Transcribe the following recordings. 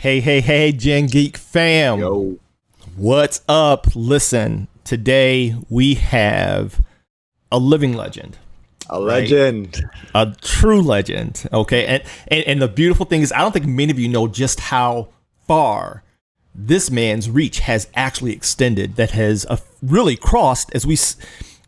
Hey, Gen Geek fam. Yo. What's up? Listen, today we have a living legend. A legend. A true legend. Okay. And the beautiful thing is, I don't think many of you know just how far this man's reach has actually extended, that has really crossed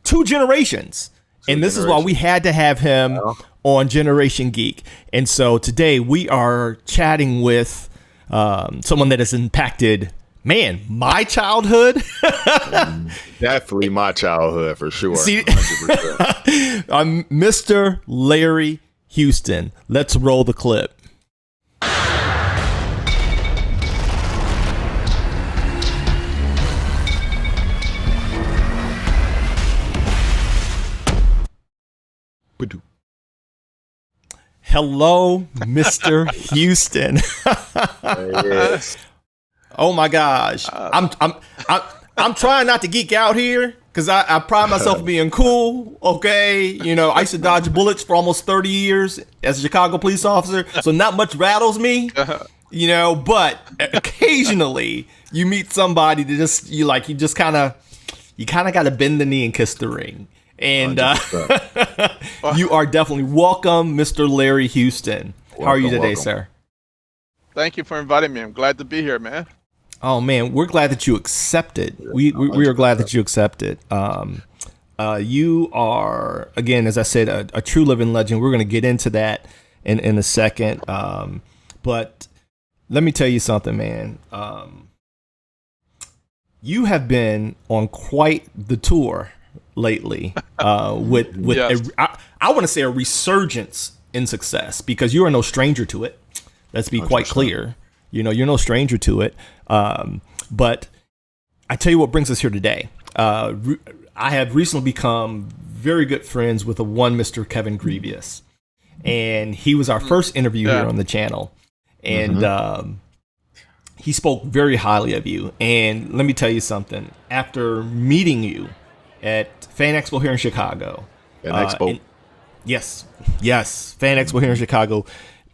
two generations. And this is why we had to have him on Generation Geek. And so today we are chatting with someone that has impacted, my childhood. Definitely my childhood for sure. See, I'm Mr. Larry Houston. Let's roll the clip. Hello, Mr. Houston. Yes. Oh my gosh, I'm trying not to geek out here because I pride myself on being cool. Okay, you know, I used to dodge bullets for almost 30 years as a Chicago police officer, so not much rattles me. You know, but occasionally you meet somebody that you kind of got to bend the knee and kiss the ring. And you are definitely welcome, Mr. Larry Houston. How are you today, sir? Thank you for inviting me. I'm glad to be here, man. Oh man, we're glad that you accepted. We are glad that you accepted. You are, again, as I said, a true living legend. We're going to get into that in a second. But let me tell you something, man. You have been on quite the tour lately, with Yes. I want to say a resurgence in success, because you are no stranger to it. Let's be quite clear. You know, you're no stranger to it. But I tell you what brings us here today. I have recently become very good friends with one Mr. Kevin Grievous, and he was our first interview here on the channel, and he spoke very highly of you. And let me tell you something. After meeting you at Fan Expo here in Chicago. Fan Expo. Yes, Fan Expo here in Chicago.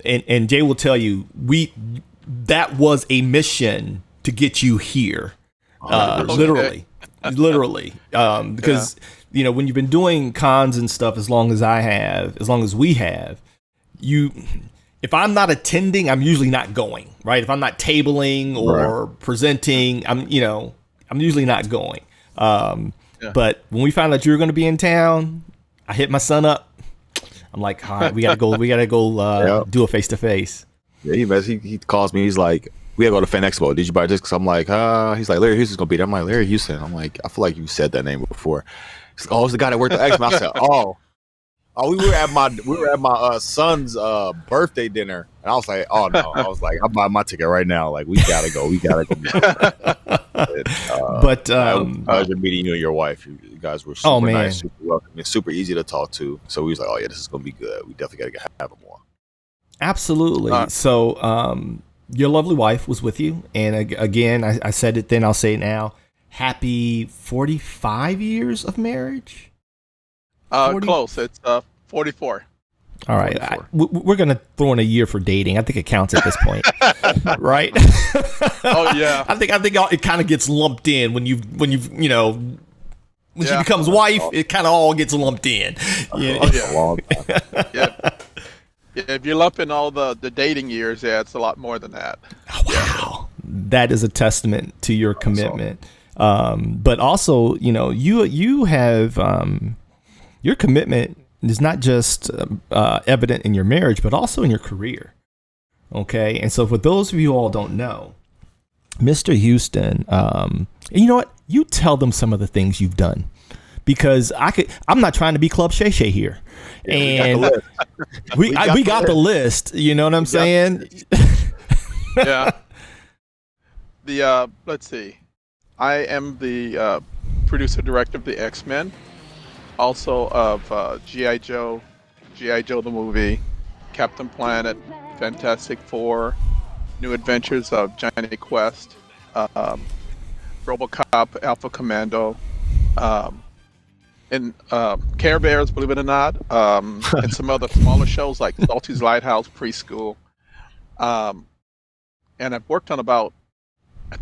And Jay will tell you, that was a mission to get you here. Literally. Because, you know, when you've been doing cons and stuff as long as we have, if I'm not attending, I'm usually not going, right? If I'm not tabling or presenting, I'm usually not going. But when we found out you were going to be in town, I hit my son up. I'm like, all right, we gotta go do a face-to-face. Yeah, he calls me. He's like, we gotta go to Fan Expo. Did you buy this? Because I'm like, he's like, Larry Houston's gonna be there. I'm like, Larry Houston. I'm like, I feel like you said that name before. He's like, it's the guy that worked at X-Men. I said, we were at my son's birthday dinner, and I was like, oh no, I was like, I'm buying my ticket right now. Like, we gotta go. But pleasure meeting you and your wife. You guys were super nice, super welcoming, super easy to talk to. So we was like, oh yeah, this is gonna be good. We definitely gotta have him more. Absolutely. So your lovely wife was with you, and again, I said it then, I'll say it now. Happy 45 years of marriage. 40? Close. It's 44. All right, we're gonna throw in a year for dating. I think it counts at this point, right? Oh yeah. I think it kind of gets lumped in when she becomes wife. It kind of all gets lumped in. Yeah. Yeah. If you're lumping all the dating years, it's a lot more than that. Oh, wow, that is a testament to your commitment. But also, you have your commitment is not just evident in your marriage, but also in your career. Okay. And so for those of you who all don't know, Mr. Houston, you know what? You tell them some of the things you've done, because I'm not trying to be Club Shay Shay here. Yeah, and we got the list. You know what I'm saying? Yeah. Let's see. I am the producer director of the X-Men. Also of G.I. Joe the movie, Captain Planet, Fantastic Four, New Adventures of Johnny Quest, RoboCop, Alpha Commando, and Care Bears, believe it or not, and some other smaller shows like Salty's Lighthouse Preschool. and I've worked on about.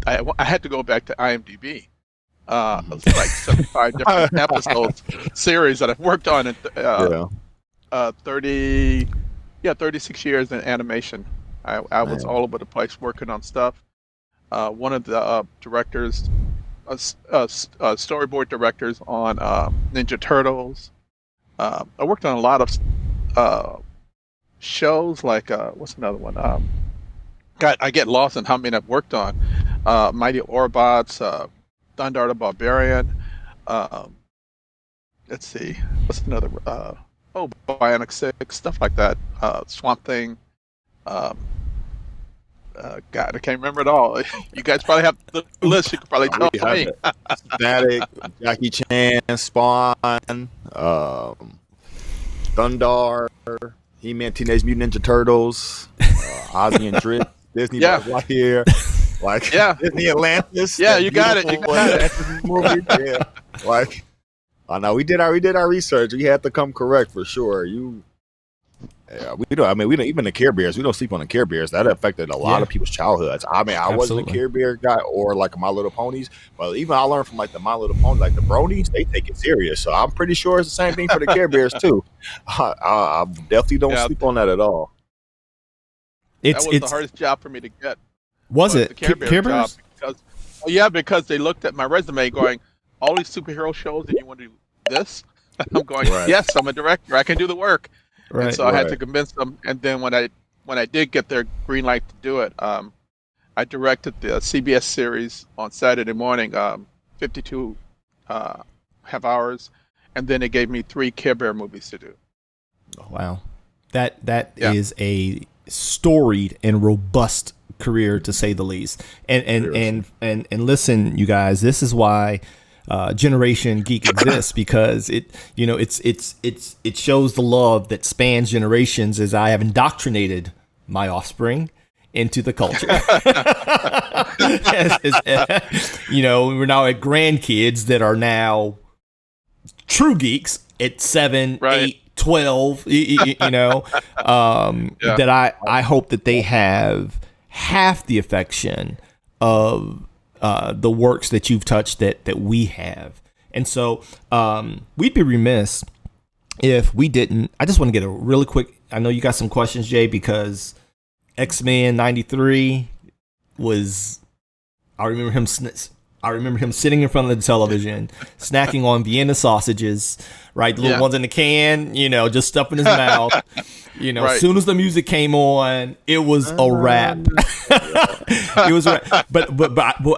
I had to go back to IMDb. It's like 75 different episodes series that I've worked on. 36 years in animation. I was all over the place working on stuff. One of the directors, storyboard directors on Ninja Turtles. I worked on a lot of shows like what's another one? I get lost in how many I've worked on. Mighty Orbots, Thundarr the Barbarian. Let's see, what's another? Bionic Six, stuff like that. Swamp Thing. God, I can't remember it all. You guys probably have the list. You could probably tell me. Static, Jackie Chan, Spawn, Thundarr, He-Man, Teenage Mutant Ninja Turtles, Ozzy and Drift, Disney right here, like Disney Atlantis. Yeah, you got it. You got it. Movie. Yeah, like I know we did our research. We had to come correct for sure. We don't. I mean, we don't even the Care Bears. We don't sleep on the Care Bears. That affected a lot of people's childhoods. I mean, I wasn't a Care Bear guy or like My Little Ponies, but even I learned from like the My Little Ponies, like the Bronies, they take it serious. So I'm pretty sure it's the same thing for the Care Bears too. I definitely don't sleep on that at all. That was the hardest job for me to get. Was it the Care Bears? Because they looked at my resume going, all these superhero shows, and you want to do this? I'm going, yes, I'm a director. I can do the work. Right. And so I had to convince them. And then when I did get their green light to do it, I directed the CBS series on Saturday morning, 52 half hours, and then they gave me 3 Care Bear movies to do. Wow, that is a storied and robust career, to say the least. And listen, you guys, this is why Generation Geek exists, because it shows the love that spans generations, as I have indoctrinated my offspring into the culture. We're now at grandkids that are now true geeks at 7, 8, 12, that I hope that they have half the affection of the works that you've touched that we have. And so we'd be remiss if we didn't. I just want to get a really quick, I know you got some questions, Jay, because X-Men 93 was, I remember him sitting in front of the television, snacking on Vienna sausages, right? The little ones in the can, just stuffing his mouth. As soon as the music came on, it was a wrap. It was a wrap. But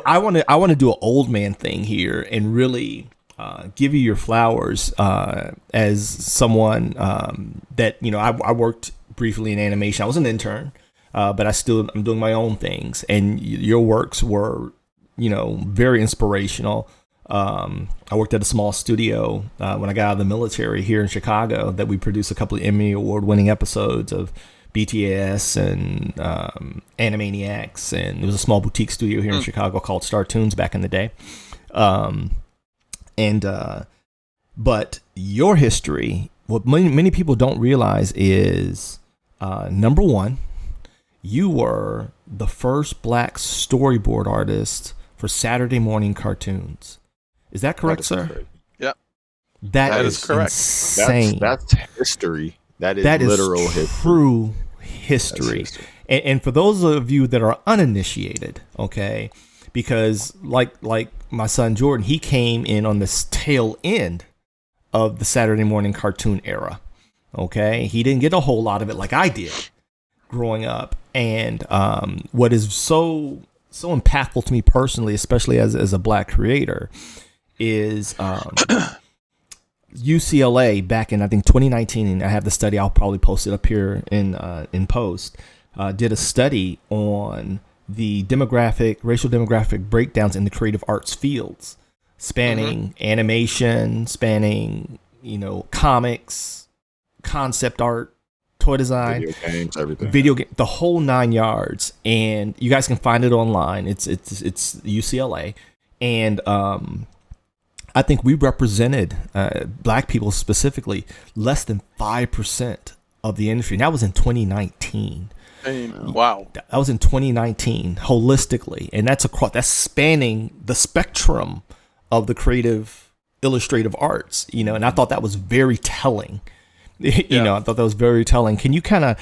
I want to do an old man thing here and really give you your flowers as someone that I worked briefly in animation. I was an intern, but I'm doing my own things, and your works were very inspirational. I worked at a small studio when I got out of the military here in Chicago that we produced a couple of Emmy Award-winning episodes of BTS and Animaniacs, and it was a small boutique studio here in Chicago called Star Toons back in the day. But your history, what many people don't realize is, number one, you were the first Black storyboard artist for Saturday morning cartoons. Is that correct, sir? Crazy. Yep. That is correct. Insane. That's history. That is literal true history. And for those of you that are uninitiated, okay, because like my son Jordan, he came in on this tail end of the Saturday morning cartoon era. Okay, he didn't get a whole lot of it like I did growing up. And what is so impactful to me personally, especially as a Black creator, is UCLA back in, I think, 2019, and I have the study, I'll probably post it up here in post, did a study on the racial demographic breakdowns in the creative arts fields, spanning animation, spanning, comics, concept art, toy design, video games, everything, the whole 9 yards. And you guys can find it online. It's UCLA, and I think we represented Black people specifically less than 5% of the industry. And that was in 2019. Wow. That was in 2019, holistically, and that's spanning the spectrum of the creative illustrative arts. And I thought that was very telling. I thought that was very telling. Can you kind of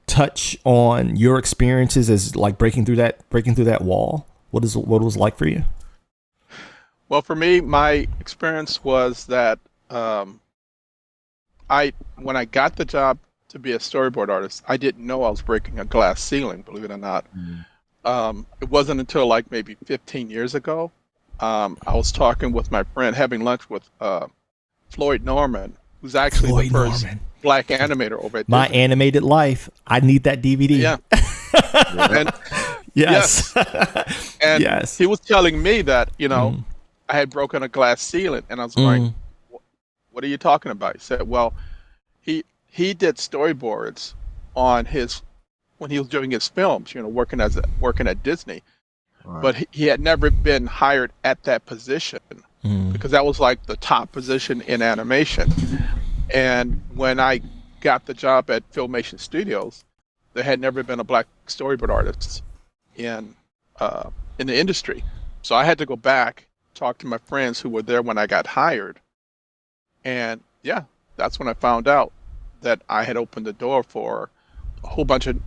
touch on your experiences as like breaking through that wall? What it was like for you? Well, for me, my experience was that when I got the job to be a storyboard artist, I didn't know I was breaking a glass ceiling, believe it or not. It wasn't until like maybe 15 years ago. I was talking with my friend, having lunch with Floyd Norman, who's actually the first black animator over at My Disney. Animated Life. I need that DVD. Yeah. And, yes. And yes. he was telling me that, I had broken a glass ceiling, and I was going, what are you talking about? He said, well, he did storyboards on when he was doing his films, working at Disney. Right. But he had never been hired at that position because that was like the top position in animation. And when I got the job at Filmation Studios, there had never been a black storyboard artist in the industry. So I had to go back, talk to my friends who were there when I got hired. And that's when I found out that I had opened the door for a whole bunch of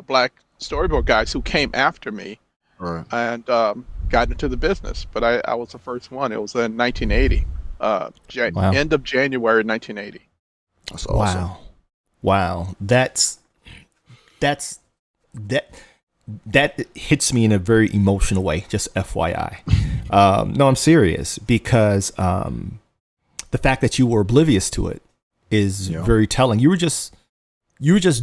black storyboard guys who came after me and got into the business. But I was the first one. It was in 1980. End of January 1980. That's awesome. Wow. That hits me in a very emotional way, just FYI. No, I'm serious, because the fact that you were oblivious to it is very telling. You were just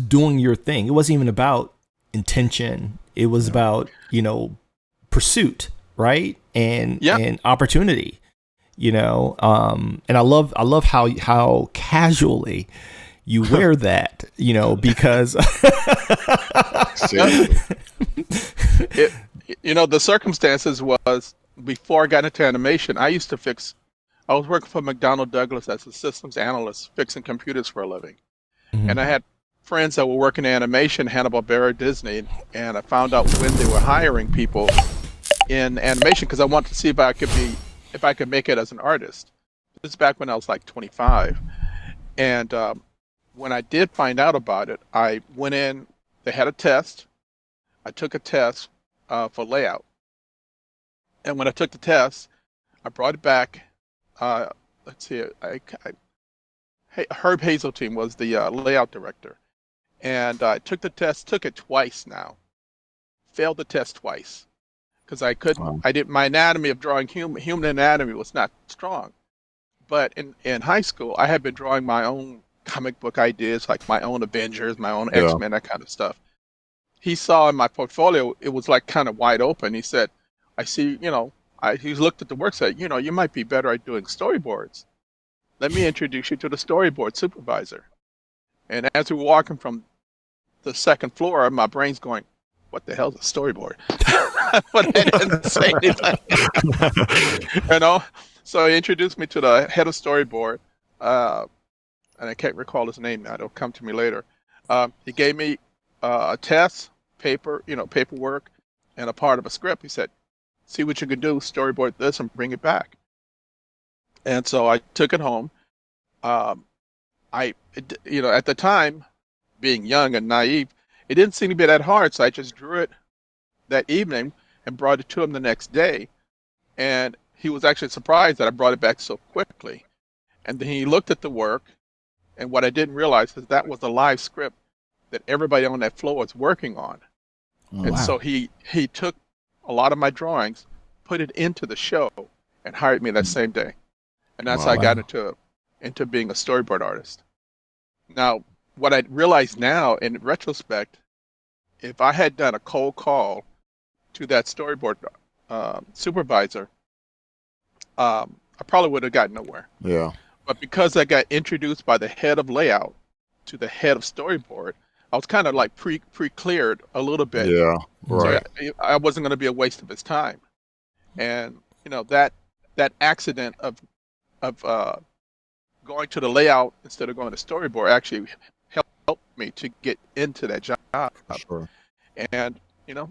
doing your thing. It wasn't even about intention. It was about, pursuit, right? And opportunity. And I love how casually you wear that, because the circumstances was before I got into animation, I was working for McDonnell Douglas as a systems analyst, fixing computers for a living. And I had friends that were working in animation, Hanna-Barbera, Disney, and I found out when they were hiring people in animation because I wanted to see if I could make it as an artist. This is back when I was like 25. And when I did find out about it, I went in, they had a test. I took a test for layout. And when I took the test, I brought it back. Let's see, Herb Hazeltine was the layout director. And I took the test, took it twice now. Failed the test twice. Because I couldn't, my anatomy of drawing human anatomy was not strong. But in high school, I had been drawing my own comic book ideas, like my own Avengers, my own X-Men, that kind of stuff. He saw in my portfolio, it was like kind of wide open. He said, I see, he looked at the work, said, you might be better at doing storyboards. Let me introduce you to the storyboard supervisor. And as we were walking from the second floor, my brain's going, what the hell's a storyboard? But I didn't say anything. So he introduced me to the head of storyboard, and I can't recall his name now. It'll come to me later. He gave me a test, paperwork, and a part of a script. He said, see what you can do, storyboard this, and bring it back. And so I took it home. At the time, being young and naive, it didn't seem to be that hard, so I just drew it that evening and brought it to him the next day. And he was actually surprised that I brought it back so quickly. And then he looked at the work, and what I didn't realize is that was a live script that everybody on that floor was working on. So he took a lot of my drawings, put it into the show, and hired me that same day. And that's how I got into being a storyboard artist. Now, what I realize now in retrospect, if I had done a cold call to that storyboard supervisor, I probably would have gotten nowhere. Yeah. But because I got introduced by the head of layout to the head of storyboard, I was kind of like pre-cleared a little bit. Yeah, right. So I wasn't going to be a waste of his time. And that accident of going to the layout instead of going to storyboard actually helped me to get into that job. Sure. And,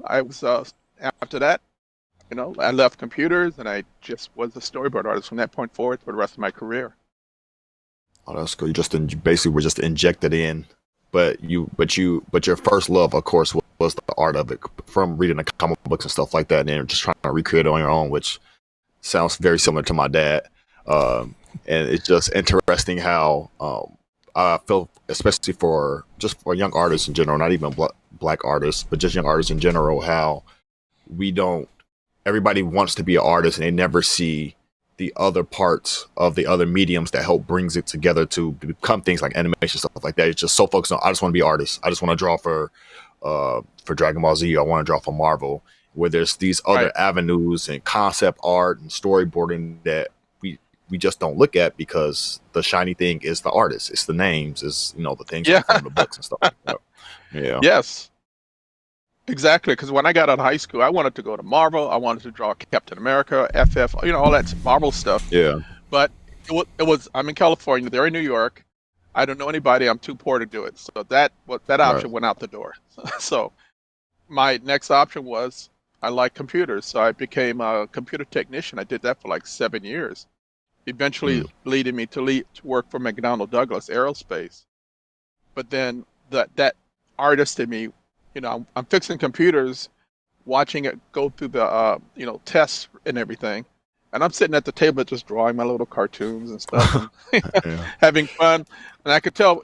I was, after that, I left computers and I just was a storyboard artist from that point forward for the rest of my career. Oh, that's cool. You just basically were just injected in, but your first love, of course, was the art of it from reading the comic books and stuff like that, and then just trying to recreate it on your own, which sounds very similar to my dad. And it's just interesting how I feel, especially for young artists in general, not even black artists, but just young artists in general, how everybody wants to be an artist and they never see the other parts of the other mediums that help brings it together to become things like animation, stuff like that. It's just so focused on, I just want to be an artist. I just want to draw for Dragon Ball Z. I want to draw for Marvel, where there's these other avenues and concept art and storyboarding that we just don't look at, because the shiny thing is the artist. It's the names, is the things from the books and stuff like that. Yeah. Yes. Exactly, because when I got out of high school, I wanted to go to Marvel. I wanted to draw Captain America, FF, all that Marvel stuff. Yeah. But it was I'm in California. They're in New York. I don't know anybody. I'm too poor to do it. So that option went out the door. So my next option was, I like computers. So I became a computer technician. I did that for like 7 years, eventually leading me to work for McDonnell Douglas Aerospace. But then that artist in me, I'm fixing computers, watching it go through the tests and everything, and I'm sitting at the table just drawing my little cartoons and stuff, and having fun. And I could tell,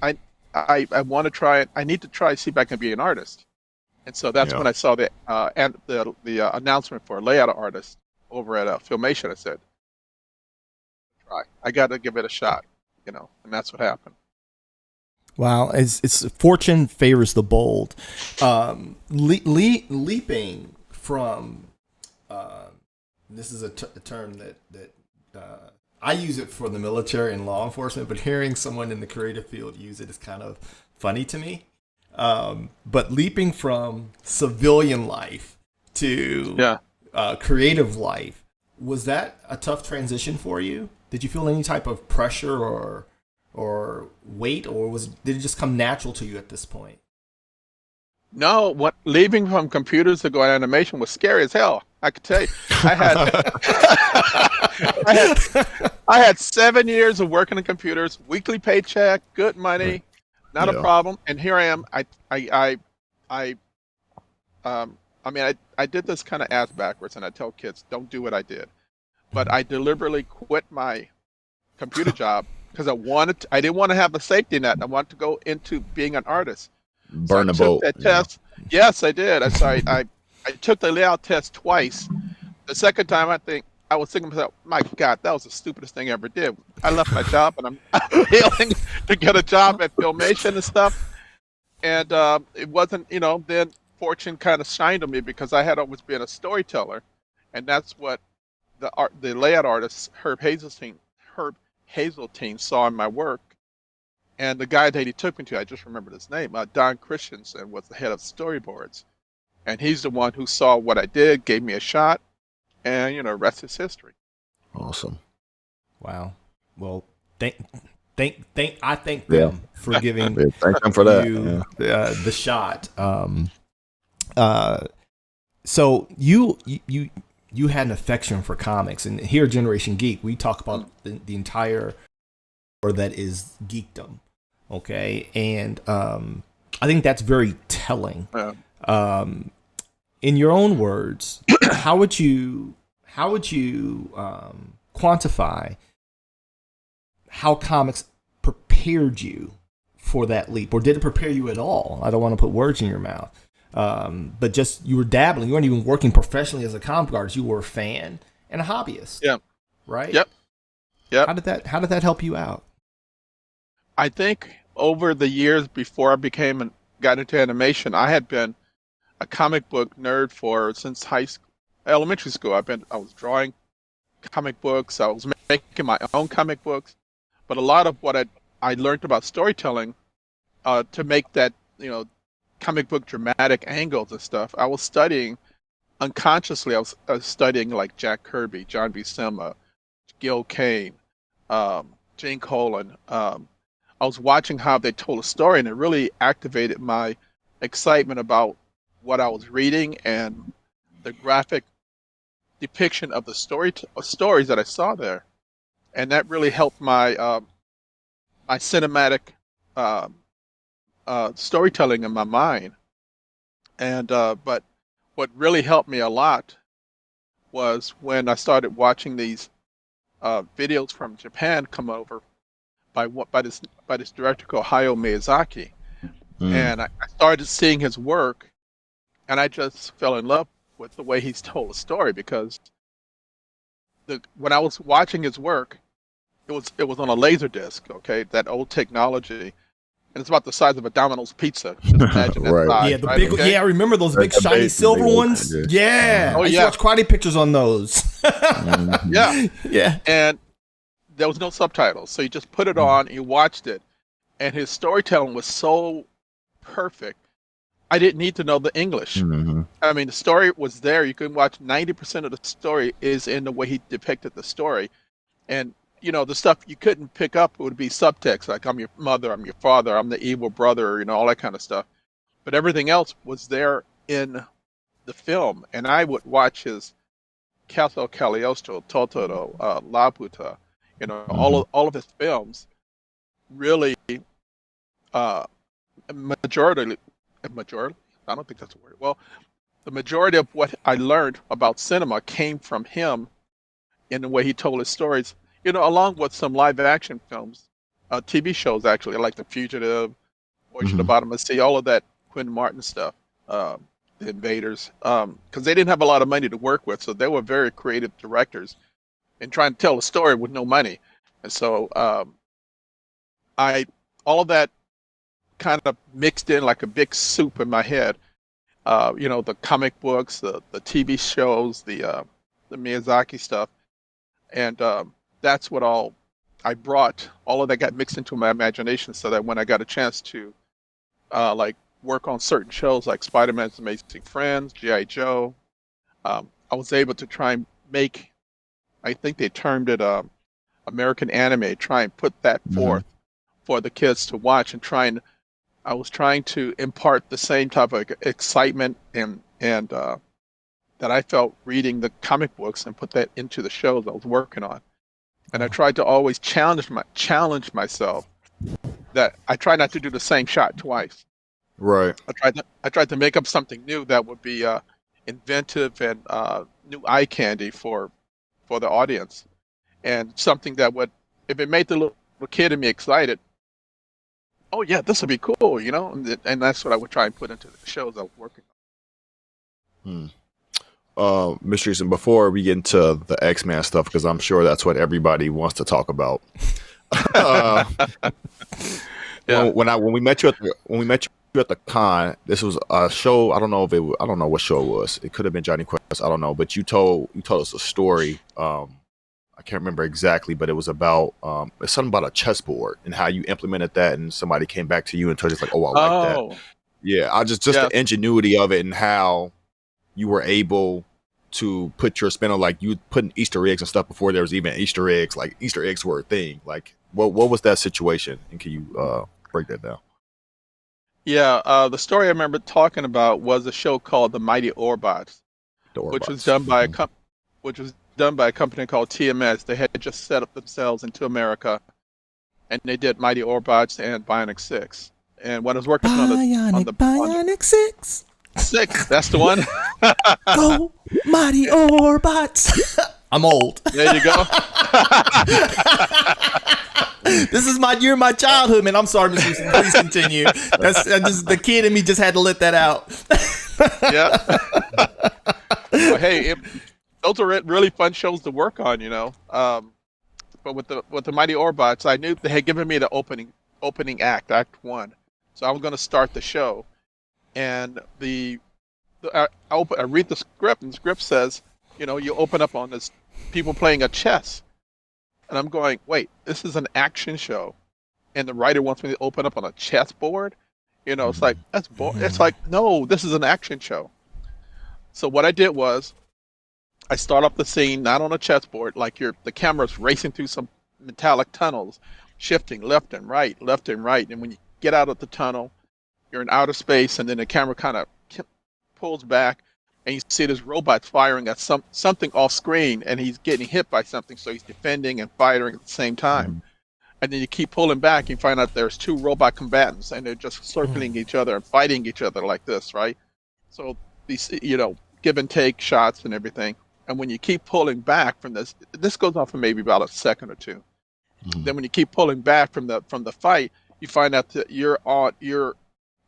I want to try it. I need to try see if I can be an artist. And so that's when I saw the announcement for a layout artist over at Filmation. I said, I got to give it a shot, and that's what happened. Wow, it's fortune favors the bold. Leaping from this is a term that I use it for the military and law enforcement, but hearing someone in the creative field use it is kind of funny to me. But leaping from civilian life to creative life, was that a tough transition for you? Did you feel any type of pressure or weight, or did it just come natural to you at this point? No, leaving from computers to go to animation was scary as hell. I could tell you, I had 7 years of working in computers, weekly paycheck, good money, not a problem. And here I am. I did this kind of ass backwards, and I tell kids, don't do what I did. But I deliberately quit my computer job because I didn't want to have a safety net. I wanted to go into being an artist. Burn the boat. That test. Yes, I did. I took the layout test twice. The second time, I was thinking to myself, my God, that was the stupidest thing I ever did. I left my job, and I'm failing to get a job at Filmation and stuff. And it wasn't, then fortune kind of shined on me because I had always been a storyteller, and that's what the layout artist Herb Hazeltine saw in my work. And the guy that he took me to, I just remembered his name, Don Christensen, was the head of storyboards. And he's the one who saw what I did, gave me a shot, and, rest is history. Awesome. Wow. Well, I thank them for giving thank them for that. The shot. So you had an affection for comics, and here at Generation Geek, we talk about the entire, or that is geekdom. Okay. And, I think that's very telling. Yeah. In your own words, how would you quantify how comics prepared you for that leap, or did it prepare you at all? I don't want to put words in your mouth. But just, you were dabbling. You weren't even working professionally as a comic artist. You were a fan and a hobbyist. Yeah. Right? Yep. How did that help you out? I think over the years before I got into animation, I had been a comic book nerd since elementary school. I was drawing comic books. I was making my own comic books, but a lot of what I learned about storytelling, to make that, comic book dramatic angles and stuff, I was studying unconsciously. I was studying like Jack Kirby, John Buscema, Gil Kane, Gene Colan, I was watching how they told a story, and it really activated my excitement about what I was reading and the graphic depiction of the stories that I saw there, and that really helped my cinematic uh, storytelling in my mind. And but what really helped me a lot was when I started watching these videos from Japan come over by this director called Hayao Miyazaki, Mm. and I started seeing his work, and I just fell in love with the way he's told a story because when I was watching his work, it was on a laser disc, okay, that old technology, and it's about the size of a Domino's pizza. Just imagine that Right. size, Yeah, the right? big. Okay? Yeah, I remember those big The shiny big- silver big old ones. thing, Yeah, Oh, I used yeah. to watch karate pictures on those. Mhm. Yeah, Yeah. and there was no subtitles, so you just put it on, and you watched it, and his storytelling was so perfect. I didn't need to know the English. Mhm. I mean, the story was there. You can watch 90% of the story is in the way he depicted the story. And, the stuff you couldn't pick up would be subtext, like I'm your mother, I'm your father, I'm the evil brother, all that kind of stuff. But everything else was there in the film. And I would watch his Caso Cagliostro, Totoro, Laputa, Mhm. all of his films really, uh, majority, I don't think that's a word. Well, the majority of what I learned about cinema came from him in the way he told his stories, along with some live action films, TV shows actually, like The Fugitive, Voyage to the Mhm. Bottom of the Sea, all of that Quentin Martin stuff, The Invaders, because they didn't have a lot of money to work with, so they were very creative directors in trying to tell a story with no money. And so I all of that kind of mixed in like a big soup in my head. The comic books, the TV shows, the Miyazaki stuff, and that's what all I brought. All of that got mixed into my imagination, so that when I got a chance to like work on certain shows like Spider-Man's Amazing Friends, GI Joe, I was able to try and make. I think they termed it American anime. Try and put that Mhm. forth for the kids to watch, and I was trying to impart the same type of excitement and that I felt reading the comic books and put that into the shows I was working on. And I Oh. tried to always challenge myself, that I try not to do the same shot twice. Right. I tried to make up something new that would be inventive and new eye candy for the audience, and something that would, if it made the little kid in me excited, oh yeah, this would be cool, and that's what I would try and put into the shows I was working Hmm. Mysteries, and before we get into the X-Men stuff, because I'm sure that's what everybody wants to talk about. uh, on. Yeah. when we met you at the con, this was a show. I don't know what show it was. It could have been Johnny Quest. I don't know, but you told us a story. I can't remember exactly, but it was about it's something about a chessboard and how you implemented that, and somebody came back to you and told you like, oh, I like that. Oh, Yeah, I just yes. the ingenuity of it and how you were able to put your spin on, like you putting Easter eggs and stuff before there was even Easter eggs. Like Easter eggs were a thing. Like what was that situation? And can you break that down? Yeah, the story I remember talking about was a show called The Mighty Orbots, The which was Orbots. done by which was done by a company called TMS. They had just set up themselves into America, and they did Mighty Orbots and Bionic Six. And when I was working on Bionic 6. the six, that's the one. Go, Mighty Orbots. I'm old. There you go. This is my childhood, man. I'm sorry, Mr. Houston. Please continue. The kid in me just had to let that out. Yeah. Well, hey, those are really fun shows to work on, But with the Mighty Orbots, I knew they had given me the opening act one, so I was going to start the show, and I read the script, and the script says, you open up on this people playing a chess, and I'm going, wait, this is an action show, and the writer wants me to open up on a chessboard. It's like that's boring. It's like, no, this is an action show. So what I did was, I start off the scene not on a chessboard, like the camera's racing through some metallic tunnels, shifting left and right, and when you get out of the tunnel, you're in outer space, and then the camera kind of pulls back, and you see this robot firing at something off screen, and he's getting hit by something, so he's defending and firing at the same time. And then you keep pulling back, you find out there's two robot combatants, and they're just circling each other and fighting each other like this, right? So these, give and take shots and everything. And when you keep pulling back from this goes on for maybe about a second or two. Then when you keep pulling back from the fight, you find out that you're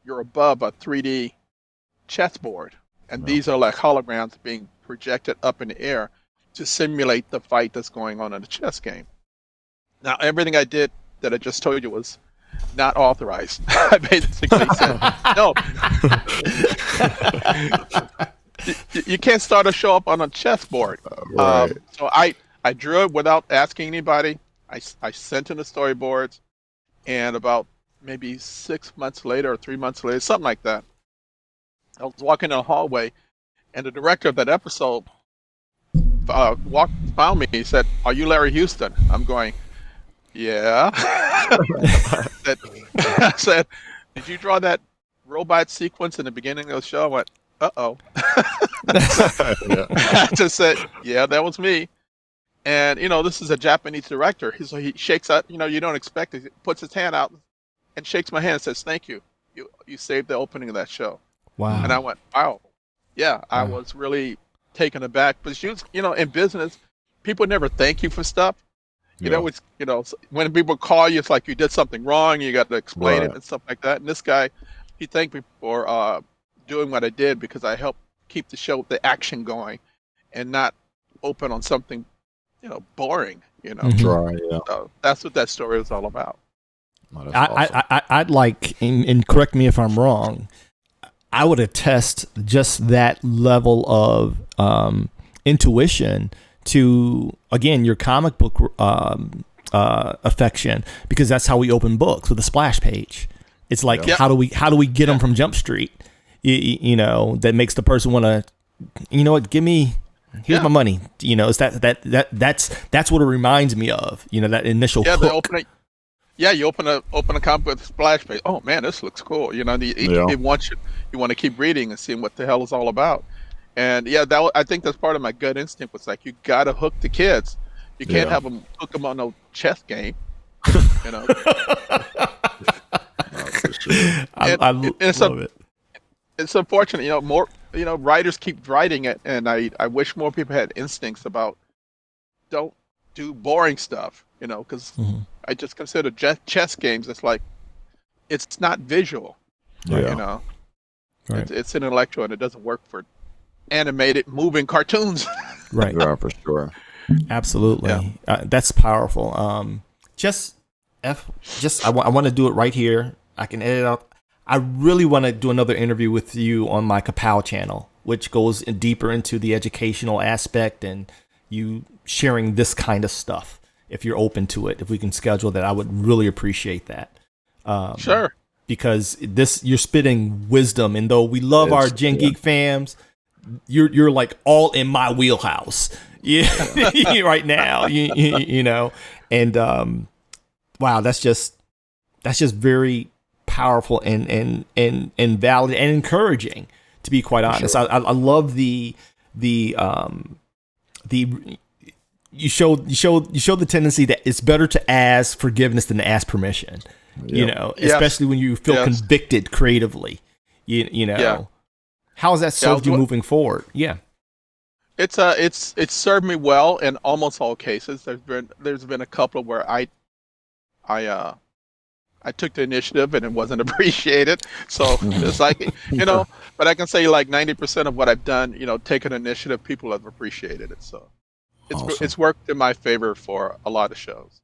above a 3D chessboard, and these are like holograms being projected up in the air to simulate the fight that's going on in the chess game. Now, everything I did that I just told you was not authorized. I basically said, no. You can't start a show up on a chessboard. Right. So I drew it without asking anybody. I sent in the storyboards, and about maybe 6 months later or 3 months later, something like that, I was walking in a hallway, and the director of that episode found me. He said, "Are you Larry Houston?" I'm going, "Yeah." I said, "Did you draw that robot sequence in the beginning of the show?" I went, "Uh-oh." I just said, "Yeah, that was me." And, this is a Japanese director. So he shakes out, you don't expect it. He puts his hand out and shakes my hand and says, "Thank you. You saved the opening of that show." Wow. And I went, "Wow." Yeah, I was really taken aback. But in business, people never thank you for stuff. When people call you, it's like you did something wrong. You got to explain it and stuff like that. And this guy, he thanked me for doing what I did because I helped keep the action going, and not open on something, boring. Right. Yeah. So that's what that story was all about. Oh, that's awesome. I'd like, and correct me if I'm wrong, I would attest just that level of intuition to, again, your comic book affection, because that's how we open books, with a splash page. It's like, how do we get them from Jump Street? That makes the person want to, here's my money. It's that's what it reminds me of. That initial hook. You open a comic with a splash page. Oh man, this looks cool. You want to keep reading and seeing what the hell it's all about. And I think that's part of my gut instinct was like, you gotta hook the kids. You can't have them hook them on no chess game. I love it. It's unfortunate, more writers keep writing it, and I wish more people had instincts about don't do boring stuff, because I just consider chess games. It's like it's not visual, Right. It's intellectual, and it doesn't work for animated moving cartoons. Right. Yeah, for sure. Absolutely. That's powerful. I want to do it right here. I can edit out. I really want to do another interview with you on my Kapow channel, which goes deeper into the educational aspect and you sharing this kind of stuff. If you're open to it, if we can schedule that, I would really appreciate that. Sure. Because you're spitting wisdom, and though we love our Gen Geek fams, you're like all in my wheelhouse. Yeah, right now. And wow, that's just very powerful and valid and encouraging, to be quite honest. Sure. I love the you show the tendency that it's better to ask forgiveness than to ask permission. Especially when you feel convicted creatively. How has that served you moving forward? Yeah. It's served me well in almost all cases. There's been a couple where I took the initiative and it wasn't appreciated. So it's like, but I can say like 90% of what I've done, taken initiative, people have appreciated it. So it's worked in my favor for a lot of shows.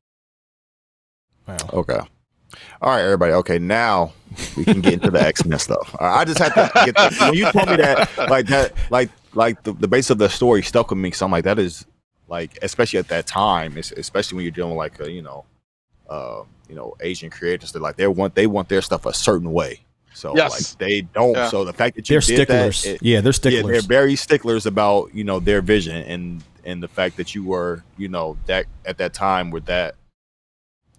Wow. Okay. All right, everybody. Okay, now we can get into the X-Men stuff. I just had to get that. When you told me that, like the base of the story stuck with me. Something like that is like, especially at that time, especially when you're dealing with like Asian creators, they want their stuff a certain way. So like they don't. Yeah. So the fact that you they're did sticklers. That, they're sticklers. They're very sticklers about their vision and the fact that you were that at that time with that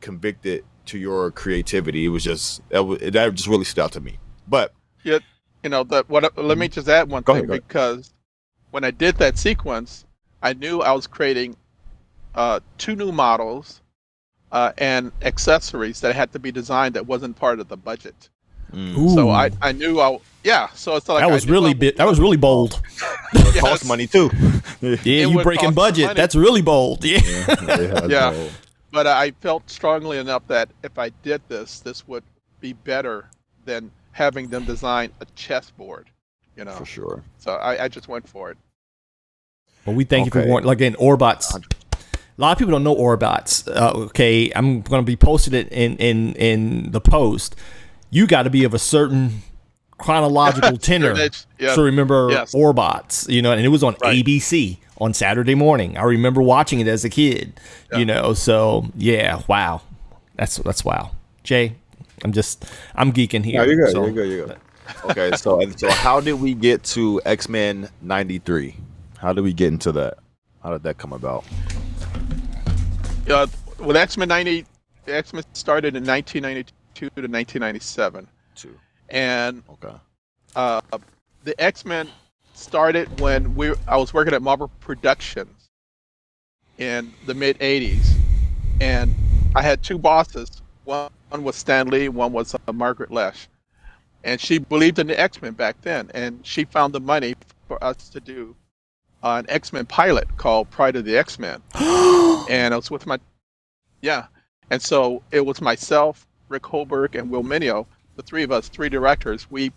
convicted to your creativity. It was just that just really stood out to me. But Yeah, let me just add one Go thing, ahead. because when I did that sequence, I knew I was creating 2 new models and accessories that had to be designed that wasn't part of the budget. Ooh. So I knew so it's like that was really that was really bold. it cost money too. Yeah, It you would breaking cost budget. money. That's really bold. Yeah. Yeah. no. But I felt strongly enough that if I did this would be better than having them design a chessboard, For sure. So I just went for it. Well, we thank you for Okay. warning. Like, again, Orbots. A lot of people don't know Orbots. Okay, I'm going to be posted it in the post. You got to be of a certain chronological tenor Yeah. to remember Yes. Orbots. And it was on Right. ABC on Saturday morning. I remember watching it as a kid. Yeah. So yeah, wow, that's wow. Jay, I'm geeking here. No, you're good. so. You're good. Okay, so how did we get to X-Men 93? How did we get into that? How did that come about? With X-Men 90, the X-Men started in 1992 to 1997, Two. and Okay. the X-Men started when I was working at Marvel Productions in the mid 80s, and I had 2 bosses. One was Stan Lee, one was Margaret Lesh, and she believed in the X-Men back then, and she found the money for us to do an X-Men pilot called Pride of the X-Men. And I was with and so it was myself, Rick Holberg, and Will Mineo, the 3 of us, 3 directors. We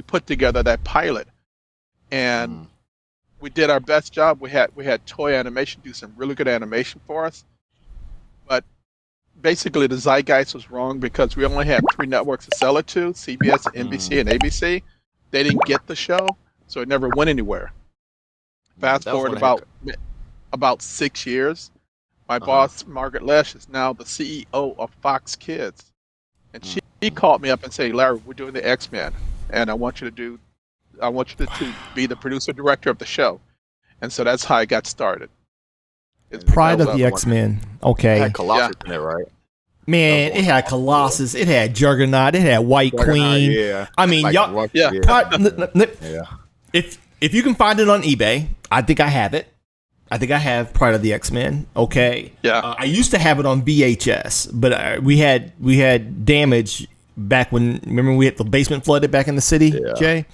put together that pilot, and we did our best job. We had Toy Animation do some really good animation for us, but basically the zeitgeist was wrong because we only had 3 networks to sell it to: CBS, NBC, and ABC. They didn't get the show, so it never went anywhere. Fast That was forward one about 6 years. My boss, Margaret Lesh, is now the CEO of Fox Kids. And she called me up and said, "Larry, we're doing the X-Men, and I want you to be the producer director of the show." And so that's how I got started. Pride of the X-Men. It Okay. had Colossus in it, right? Man, it had Colossus. It had Juggernaut. It had White Queen. Yeah. I mean, y'all. Yeah. Yeah. If you can find it on eBay, I think I have it. I think I have Pride of the X-Men. Okay. Yeah. I used to have it on VHS, but we had damage back when. Remember we had the basement flooded back in the city, Jay.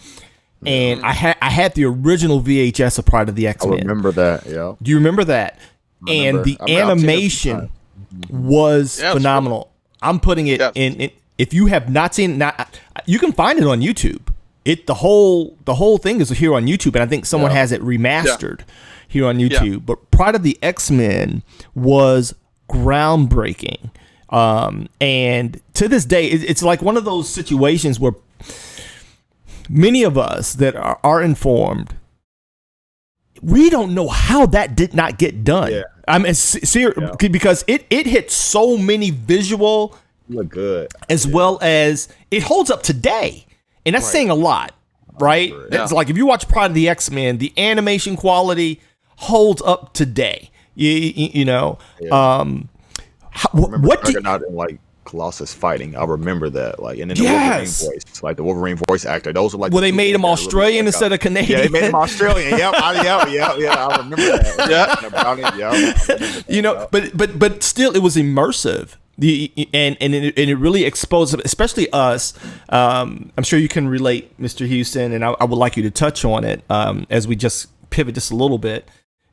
And I had the original VHS of Pride of the I X-Men. remember that. Yeah. Do you remember that? And the I've seen it a few animation was phenomenal. I'm putting it in. If you have not seen it, you can find it on YouTube. The whole thing is here on YouTube, and I think someone has it remastered here on YouTube. Yeah. But Pride of the X-Men was groundbreaking. And to this day, it's like one of those situations where many of us that are informed, we don't know how that did not get done. Yeah. I mean, because it hit so many visual, look good, as well as it holds up today, and that's saying a lot, right? It's like if you watch Pride of the X-Men, the animation quality holds up today. You know, what do not in like Colossus fighting? I remember that, like, and then the Wolverine voice, like the Wolverine voice actor. Those are like they made him Australian instead of Canadian. Yeah, they made him Australian. Yeah, I remember that. Yeah, you know, but still, it was immersive. And it really exposed, especially us. I'm sure you can relate, Mr. Houston, and I would like you to touch on it as we just pivot just a little bit.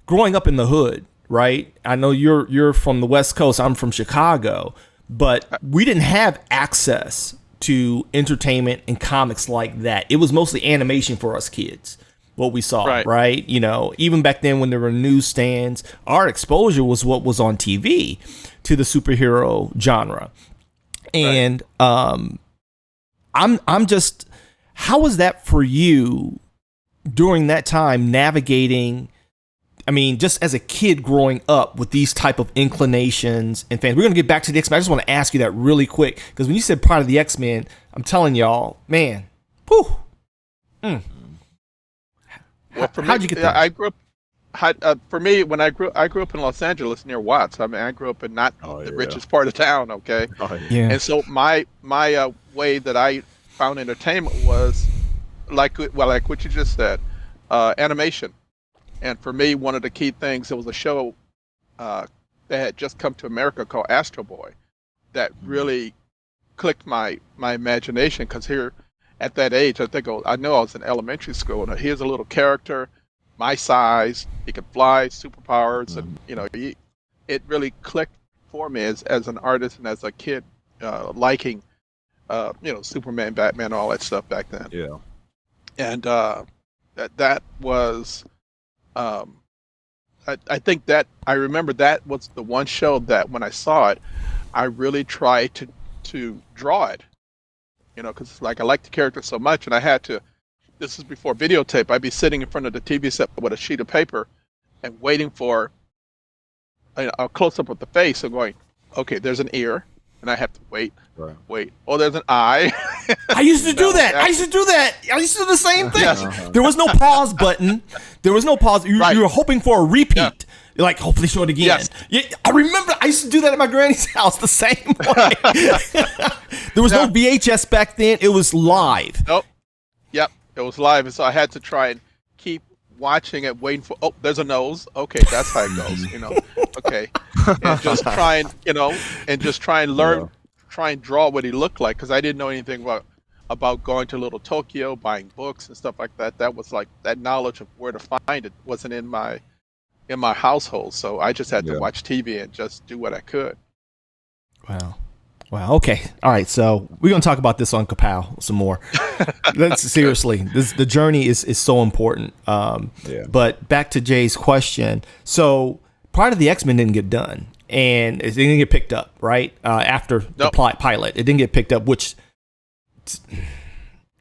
Growing up in the hood, right? I know you're from the West Coast. I'm from Chicago. But we didn't have access to entertainment and comics like that. It was mostly animation for us kids, what we saw, right? You know, even back then when there were newsstands, our exposure was what was on TV to the superhero genre. And I'm just, how was that for you during that time navigating? I mean, just as a kid growing up with these type of inclinations and fans. We're going to get back to the X-Men. I just want to ask you that really quick. Because when you said Pride of the X-Men, I'm telling y'all, man, whew. Well, How'd you get that? I grew for me, when I grew up in Los Angeles near Watts. I mean, I grew up in not the richest part of town. Okay, Yeah. and so my way that I found entertainment was like what you just said, animation. And for me, one of the key things, there was a show that had just come to America called Astro Boy that really clicked my imagination, because here at that age, I know I was in elementary school, and here's a little character my size, he could fly, superpowers, and it really clicked for me as an artist and as a kid, liking Superman, Batman, all that stuff back then. Yeah. And that was I think that I remember that was the one show that when I saw it, I really tried to draw it, because like I liked the character so much, and I had to. This is before videotape. I'd be sitting in front of the TV set with a sheet of paper and waiting for a close up of the face, and going, okay, there's an ear, and I have to wait. Oh, there's an eye. I used to do that. I used to do the same thing. Yes. There was no pause button. You were hoping for a repeat. Yeah. You're like, hopefully show it again. Yes. Yeah, I remember I used to do that at my granny's house the same way. There was no VHS back then. It was live. Nope. Yep. It was live. And so I had to try and keep watching it, waiting for, there's a nose. Okay, that's how it goes, Okay. And just try and learn, try and draw what he looked like, because I didn't know anything about going to Little Tokyo, buying books and stuff like that. That was like, that knowledge of where to find it wasn't in my household. So I just had to watch TV and just do what I could. Wow. Okay. All right. So we're going to talk about this on Kapow some more. Seriously, the journey is so important. But back to Jay's question. So part of the X-Men didn't get done, and it didn't get picked up, right? After the pilot, it didn't get picked up, which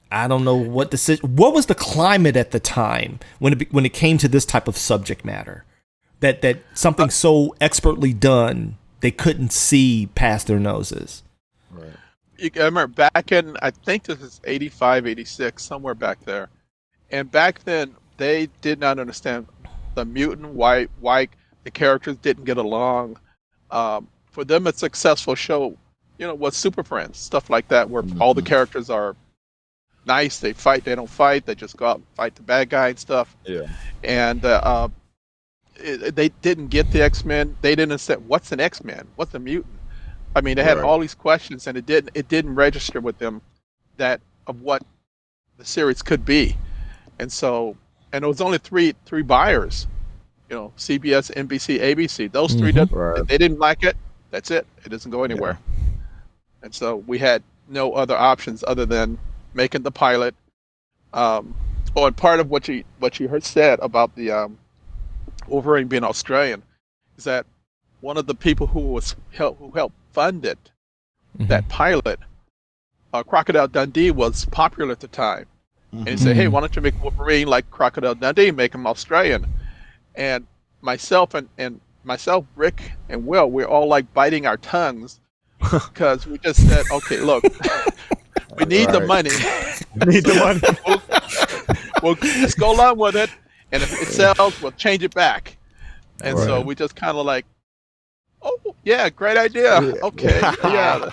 I don't know what was the climate at the time when it came to this type of subject matter, that something so expertly done, they couldn't see past their noses. Right. I remember back in, I think this is 85, 86, somewhere back there. And back then, they did not understand the mutant, why the characters didn't get along. For them, a successful show, was Super Friends, stuff like that, where all the characters are nice, they fight, they don't fight, they just go out and fight the bad guy and stuff. Yeah. And they didn't get the X-Men. They didn't understand what's an X-Men, what's a mutant. I mean, they had all these questions, and it didn't register with them of what the series could be. And so, and it was only three buyers, CBS, NBC, ABC. Those three, they didn't like it. That's it. It doesn't go anywhere. Yeah. And so we had no other options other than making the pilot. And part of what you heard said about the Wolverine being Australian is that one of the people who helped fund it, that pilot, Crocodile Dundee, was popular at the time. And he said, hey, why don't you make Wolverine like Crocodile Dundee, make him Australian? And myself, Rick, and Will, we're all like biting our tongues because we just said, okay, look, we need the money. We need the money. We'll just go along with it. And if it sells, we'll change it back. And so we just kind of like, oh, yeah, great idea. Okay, yeah.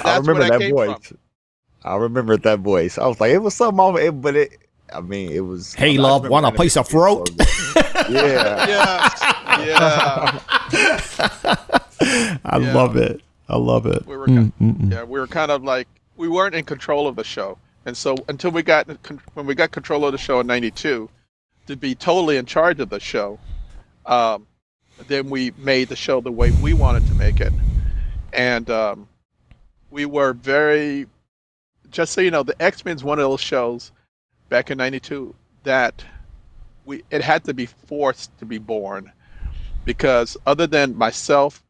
I remember that voice. I remember that voice. I was like, it was something off it, but it was. Hey, love, wanna place a throat? Yeah. I love it. We were, we were kind of like, we weren't in control of the show. And so when we got control of the show in '92, to be totally in charge of the show, then we made the show the way we wanted to make it. And we were very, just so you know, the X-Men's one of those shows back in '92 that it had to be forced to be born, because other than myself,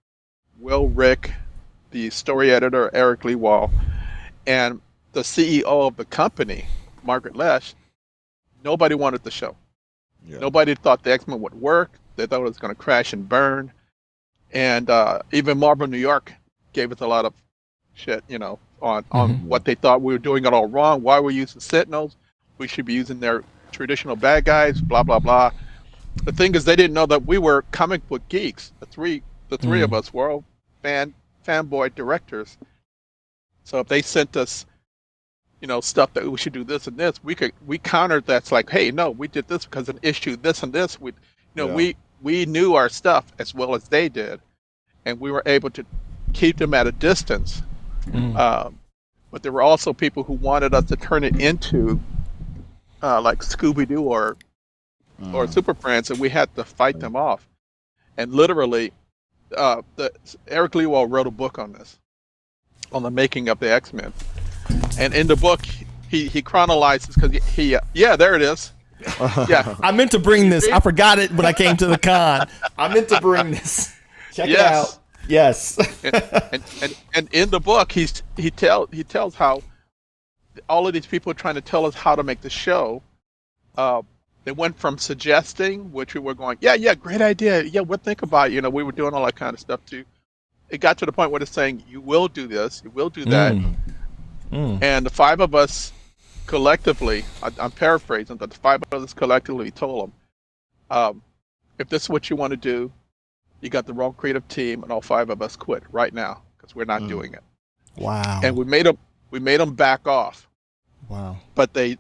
Will, Rick, the story editor Eric Lewall, and the CEO of the company, Margaret Lesh, nobody wanted the show. Yeah. Nobody thought the X-Men would work. They thought it was going to crash and burn. And even Marvel New York gave us a lot of shit, on what they thought we were doing it all wrong. Why we're using Sentinels? We should be using their traditional bad guys, blah blah blah. The thing is, they didn't know that we were comic book geeks. The three of us were all fanboy directors. So if they sent us, stuff that we should do this and this, we countered that's like, hey, no, we did this because of an issue this and this. We knew our stuff as well as they did, and we were able to keep them at a distance. But there were also people who wanted us to turn it into like Scooby-Doo or Super Friends, and we had to fight them off. And literally, Eric Lewald wrote a book on this, on the making of the X-Men. And in the book, he chronologizes because there it is. Yeah, I meant to bring this. I forgot it when I came to the con. I meant to bring this. Check it out. Yes. and in the book, he tells how all of these people are trying to tell us how to make the show. They went from suggesting, which we were going, yeah, great idea. Yeah, we'll think about it. We were doing all that kind of stuff too. It got to the point where it's saying, you will do this, you will do that. And the five of us collectively, I'm paraphrasing, but the five of us collectively told them, if this is what you want to do, you got the wrong creative team, and all five of us quit right now because we're not doing it. Wow. And we made them back off. Wow. But they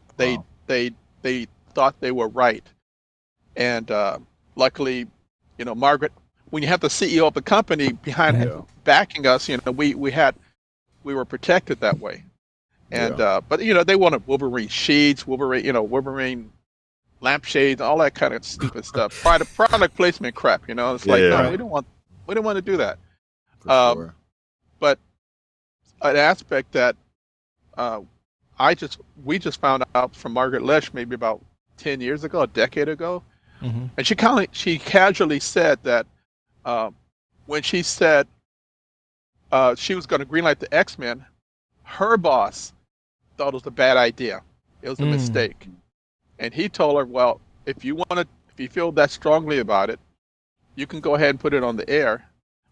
thought they were right. And luckily, Margaret, when you have the CEO of the company backing us, we were protected that way. And but they wanted Wolverine sheets, Wolverine lampshades, all that kind of stupid stuff. Product placement crap, It's like no, we don't want to do that. Sure. But an aspect that we just found out from Margaret Lesh maybe about 10 years ago, a decade ago, and she casually said that when she said she was going to greenlight the X-Men, her boss thought it was a bad idea. It was a mistake. And he told her, well, if you feel that strongly about it, you can go ahead and put it on the air.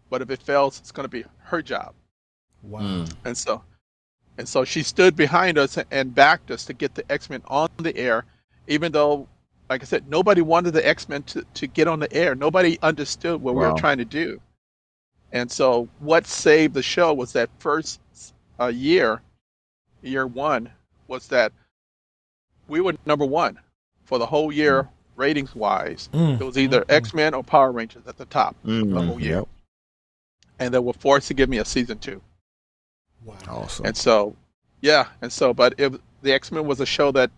But if it fails, it's going to be her job. Wow. And so she stood behind us and backed us to get the X-Men on the air, even though, like I said, nobody wanted the X-Men to get on the air. Nobody understood what we were trying to do. And so what saved the show was that first year one, was that we were number one for the whole year, ratings-wise. It was either X-Men or Power Rangers at the top the whole year. Yep. And they were forced to give me a season 2. Wow. Awesome. And so, but the X-Men was a show that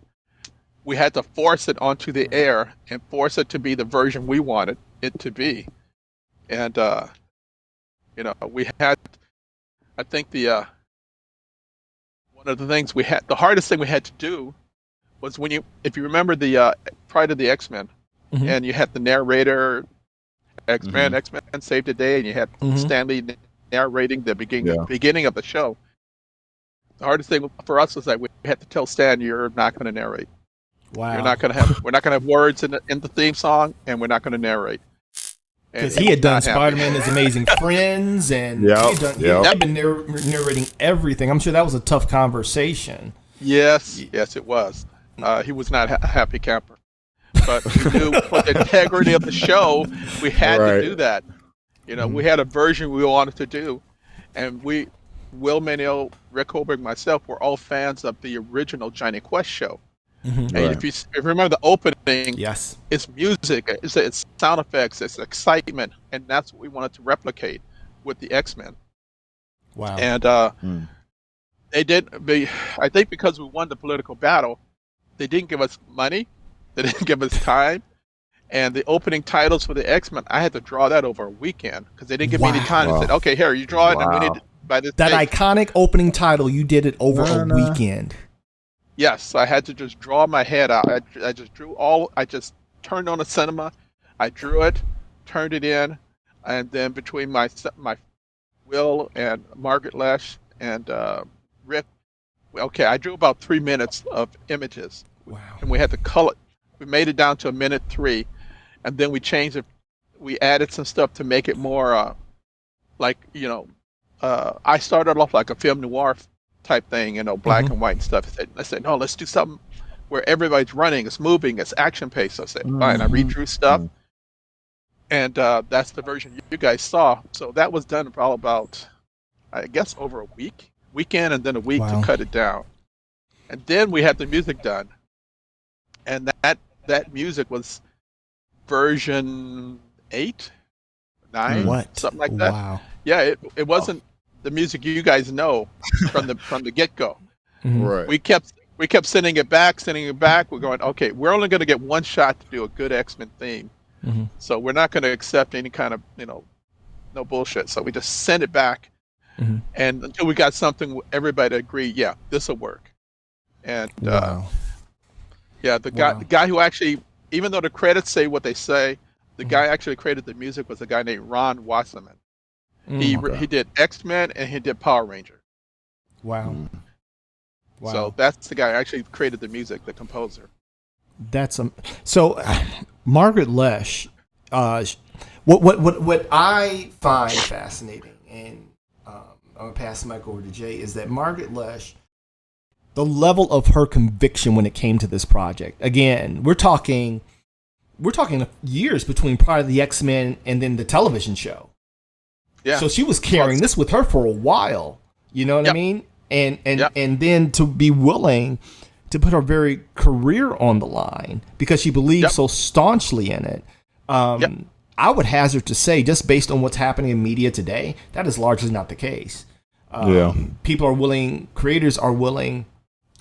we had to force it onto the air and force it to be the version we wanted it to be. And, we had, I think one of the things the hardest thing we had to do was if you remember the Pride of the X-Men, and you had the narrator, X-Men Save the Day, and you had Stanley narrating the beginning of the show. The hardest thing for us was that we had to tell Stan, you're not going to narrate. Wow. We're not going to have words in the theme song, and we're not going to narrate. Because he had done Spider-Man, His Amazing Friends, and he had been narrating everything. I'm sure that was a tough conversation. Yes, it was. He was not a happy camper. But we knew for the integrity of the show, we had to do that. We had a version we wanted to do. And Will Manuel, Rick Holberg, myself, were all fans of the original Johnny Quest show. And if you remember the opening, it's music, it's sound effects, it's excitement, and that's what we wanted to replicate with the X-Men. Wow. And they did. I think because we won the political battle, they didn't give us money, they didn't give us time, and the opening titles for the X-Men, I had to draw that over a weekend because they didn't give me any time. They said, "Okay, here, you draw it, and we need by this." That iconic opening title, you did it over a weekend. Yes, I had to just draw my head out. I just drew I just turned on the cinema. I drew it, turned it in, and then between my Will and Margaret Lesh and Rick, I drew about 3 minutes of images. Wow. And we had to color. We made it down to 1:03, and then we changed it. We added some stuff to make it more I started off like a film noir type thing, black and white and stuff. I said, no, let's do something where everybody's running, it's moving, it's action paced. So I said, fine, I read through stuff, and that's the version you guys saw. So that was done for about, I guess, over a weekend, and then a week to cut it down. And then we had the music done, and that music was version 8, 9, something like that. Wow. Yeah, it wasn't the music you guys know from the get go. Right. We kept sending it back. We're going, okay, we're only going to get one shot to do a good X-Men theme, so we're not going to accept any kind of no bullshit. So we just sent it back, and until we got something everybody agreed, yeah, this will work. And yeah, the guy who actually, even though the credits say what they say, the guy actually created the music was a guy named Ron Wasserman. He did X-Men and he did Power Ranger. Wow. Wow. So that's the guy who actually created the music, the composer. That's so Margaret Loesch. What I find fascinating, and I'm gonna pass the mic over to Jay, is that Margaret Loesch, the level of her conviction when it came to this project. Again, we're talking years between prior to the X-Men and then the television show. Yeah. So she was carrying this with her for a while. You know what I mean? And then to be willing to put her very career on the line because she believes so staunchly in it. I would hazard to say, just based on what's happening in media today, that is largely not the case. People are willing, creators are willing,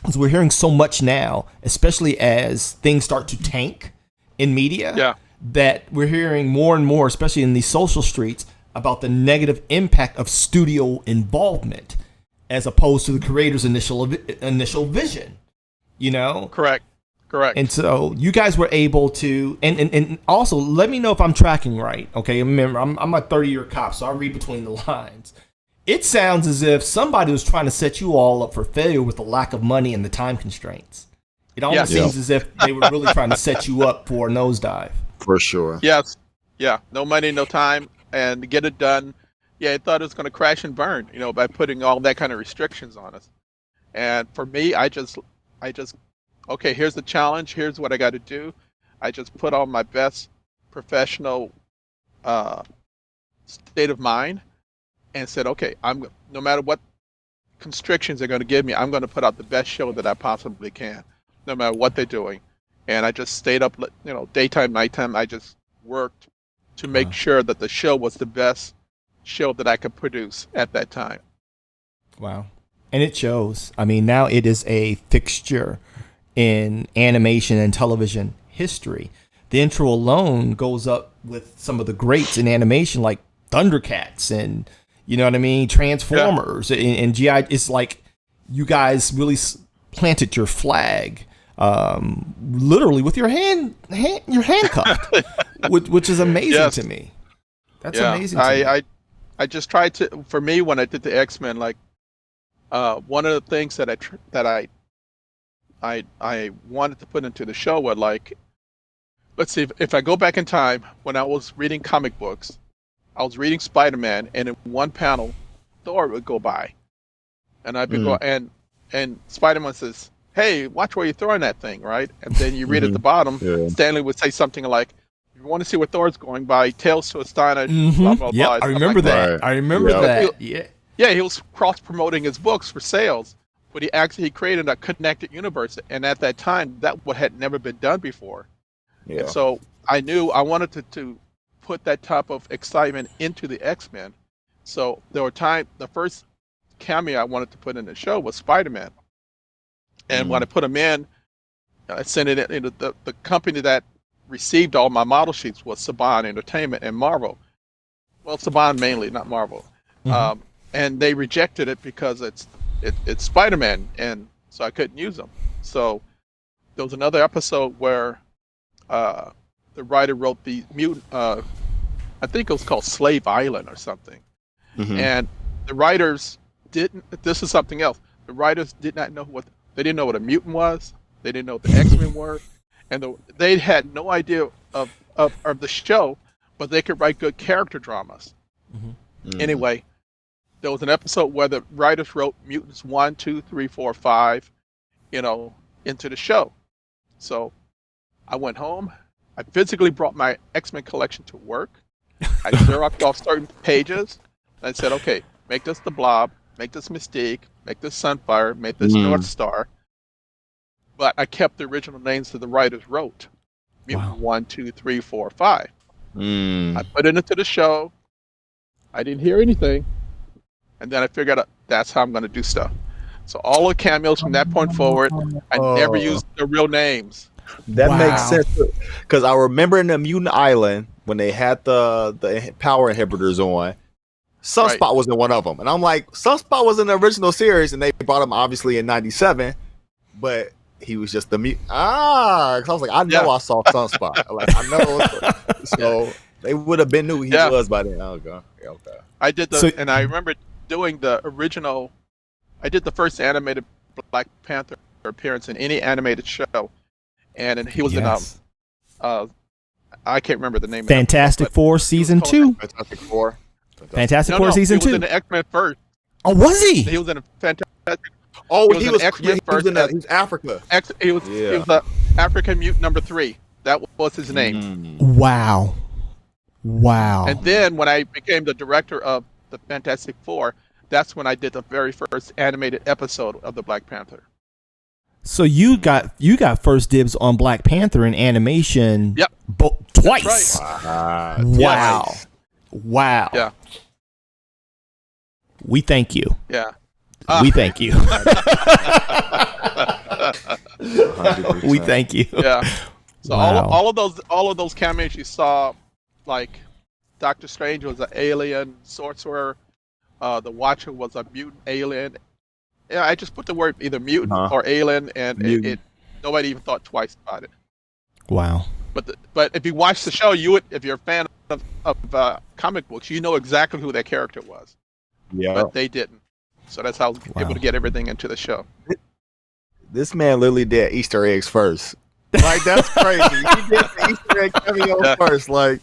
because we're hearing so much now, especially as things start to tank in media, that we're hearing more and more, especially in these social streets, about the negative impact of studio involvement as opposed to the creator's initial vision, Correct. And so you guys were able to, and also let me know if I'm tracking right. Okay. Remember, I'm a 30-year cop, so I read between the lines. It sounds as if somebody was trying to set you all up for failure with the lack of money and the time constraints. It almost seems as if they were really trying to set you up for a nosedive. For sure. Yes. Yeah. No money, no time, and to get it done. Yeah, I thought it was going to crash and burn, by putting all that kind of restrictions on us. And for me, I just, okay, here's the challenge. Here's what I got to do. I just put on my best professional state of mind and said, okay, no matter what constrictions they're going to give me, I'm going to put out the best show that I possibly can, no matter what they're doing. And I just stayed up, daytime, nighttime. I just worked to make sure that the show was the best show that I could produce at that time. Wow. And it shows. I mean, now it is a fixture in animation and television history. The intro alone goes up with some of the greats in animation, like Thundercats and, Transformers and GI. It's like you guys really planted your flag, literally with your handcuffed, which is amazing to me. That's amazing to me. I just tried to, for me, when I did the X-Men, like, one of the things that I wanted to put into the show were, like, let's see, if I go back in time, when I was reading comic books, I was reading Spider-Man, and in one panel, Thor would go by, and I'd be going, and Spider-Man says, "Hey, watch where you're throwing that thing," right? And then you read at the bottom, Stanley would say something like, "You want to see where Thor's going by? Tales to Astonish." Blah blah blah. I remember that. Right. I remember that. Yeah, he was cross promoting his books for sales, but he created a connected universe, and at that time, that had never been done before. Yeah. And so I knew I wanted to put that type of excitement into the X-Men. So there were the first cameo I wanted to put in the show was Spider-Man, and when I put him in, I sent it in. The company that received all my model sheets was Saban Entertainment and Marvel. Well, Saban mainly, not Marvel. And they rejected it because it's Spider-Man, and so I couldn't use them. So there was another episode where the writer wrote the mutant. I think it was called Slave Island or something. And the writers didn't. This is something else. The writers did not know they didn't know what a mutant was. They didn't know what the X-Men were, and they had no idea of the show, but they could write good character dramas. Anyway, there was an episode where the writers wrote mutants 1, 2, 3, 4, 5, into the show. So I went home. I physically brought my X-Men collection to work. I xeroxed off certain pages. And I said, okay, make this the Blob, make this Mystique, make this Sunfire, make this North Star. But I kept the original names that the writers wrote. Mutant 1, 2, 3, 4, 5. I put it into the show. I didn't hear anything. And then I figured out that's how I'm going to do stuff. So all the cameos from that point forward, I never used their real names. That makes sense. Because I remember in the Mutant Island, when they had the power inhibitors on, Sunspot was in one of them. And I'm like, Sunspot was in the original series, and they brought him obviously in 97, but he was just the mutant. Because I was like, I know I saw Sunspot. Like, I know. So they would have been knew who he was by then. Okay. I did and I remember doing the original. I did the first animated Black Panther appearance in any animated show, and he was in I can't remember the name. Fantastic Four season 2. Fantastic Four. Season 2. He was in the X-Men first. Oh, was he? He was in a Fantastic. He was X-Men first. He was Africa. He was the African Mutant number 3. That was his name. Wow. And then when I became the director of the Fantastic Four, that's when I did the very first animated episode of the Black Panther. So you got first dibs on Black Panther in animation. Yep. Twice. Right. Wow. Yes. Wow. Yeah. We thank you. Yeah. We thank you. We thank you. Yeah. So all of those cameos you saw, like Doctor Strange was an alien, Sorcerer, the Watcher was a mutant alien. Yeah, I just put the word either mutant or alien, and it nobody even thought twice about it. Wow. But if you watch the show, if you're a fan of comic books, you know exactly who that character was. Yeah. But they didn't. So that's how I was able to get everything into the show. This man literally did Easter eggs first. Like, that's crazy. He did the Easter egg cameo first. Like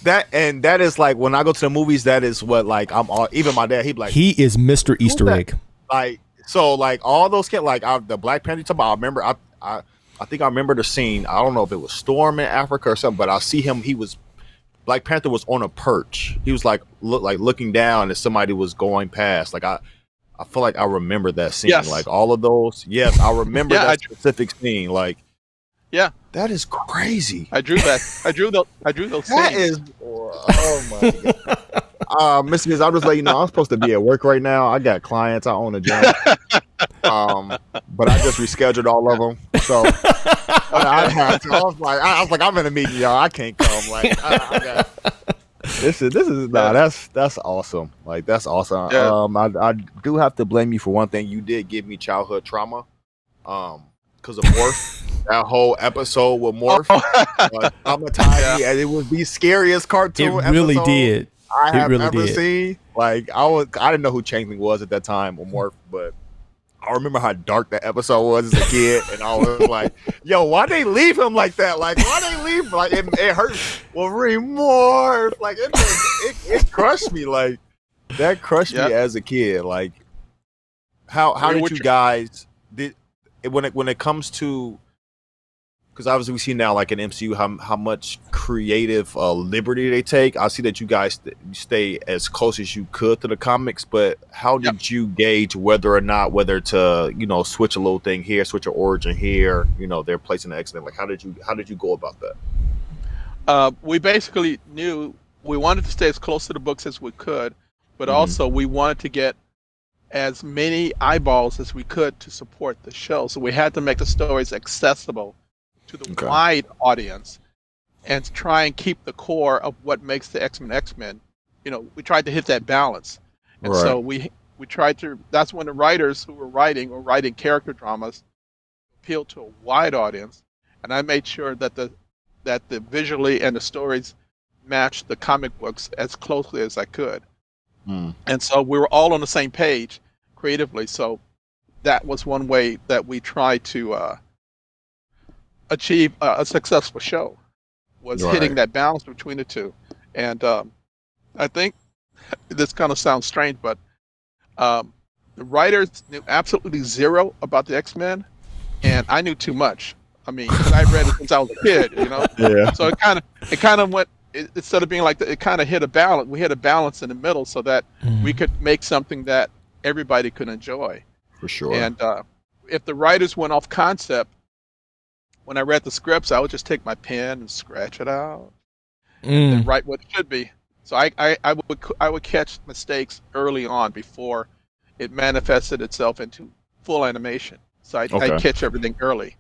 that, and that is like when I go to the movies, that is what like I'm all, even my dad, he'd be like, he is Mr. Easter egg. Like, so like all those kids, like the Black Panther talk about, I remember I think I remember the scene. I don't know if it was Storm in Africa or something, but I see him, Black Panther was on a perch. He was like looking down as somebody was going past. Like I feel like I remember that scene. Yes. Like all of those. Yes, I remember that specific scene. Like, yeah, that is crazy. I drew that. I drew those That scenes. is, oh my god. Miss Giz, I'll just let you know I'm supposed to be at work right now. I got clients. I own a gym. But I just rescheduled all of them. So I had to. I was like, I'm in a meeting, y'all. I can't come. Like, I got. This is that's awesome. Like, that's awesome. Yeah. I do have to blame you for one thing. You did give me childhood trauma. Because of Morph. That whole episode with Morph traumatized me, and it was the scariest cartoon It really episode did. I have ever seen. Like, I didn't know who Changeling was at that time or Morph, but I remember how dark that episode was as a kid, and I was like, "Yo, why they leave him like that? Like, why they leave? Like, it hurts. Wolverine Morph. Like, it crushed me. Like, that crushed me as a kid. Like, how did you guys when it comes to, because obviously we see now, like in MCU, how much creative liberty they take. I see that you guys stay as close as you could to the comics, but how did you gauge whether to switch a little thing here, switch an origin here? They're placing the X-Men. Like, how did you go about that? We basically knew we wanted to stay as close to the books as we could, but also we wanted to get as many eyeballs as we could to support the show. So we had to make the stories accessible to the wide audience and try and keep the core of what makes the X-Men. We tried to hit that balance. And so we tried to, that's when the writers who were writing character dramas appealed to a wide audience. And I made sure that the visually and the stories matched the comic books as closely as I could. And so we were all on the same page creatively. So that was one way that we tried to achieve a successful show, was hitting that balance between the two. And I think this kind of sounds strange, but the writers knew absolutely zero about the X-Men, and I knew too much. I mean, 'cause I read it since I was a kid, you know. Yeah. So it kind of went instead of being like it kind of hit a balance. We hit a balance in the middle so that we could make something that everybody could enjoy. For sure. And if the writers went off concept, when I read the scripts, I would just take my pen and scratch it out and write what it should be. So I would catch mistakes early on before it manifested itself into full animation. So I catch everything early,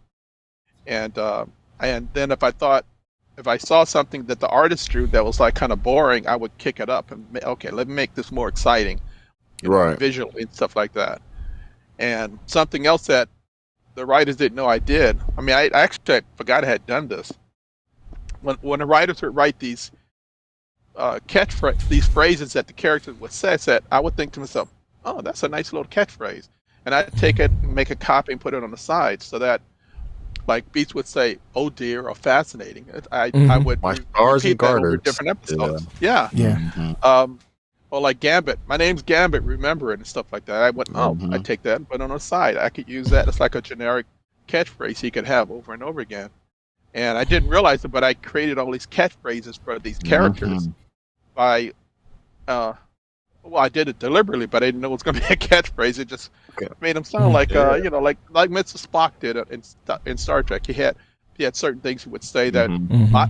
and then if I saw something that the artist drew that was like kind of boring, I would kick it up and let me make this more exciting, visually and stuff like that. And something else that the writers didn't know I did. I mean, I actually forgot I had done this. When the writers would write these these phrases that the characters would say, I would think to myself, oh, that's a nice little catchphrase. And I'd take it and make a copy and put it on the side so that, like Beats would say, oh dear, or fascinating. I would My stars and repeat that over garters. different episodes. Yeah. Mm-hmm. Or like Gambit. My name's Gambit, remember it, and stuff like that. I went, I take that and put it on the side. I could use that. It's like a generic catchphrase he could have over and over again. And I didn't realize it, but I created all these catchphrases for these characters by, I did it deliberately, but I didn't know it was going to be a catchphrase. It just made them sound like, like Mr. Spock did in Star Trek. He had certain things he would say that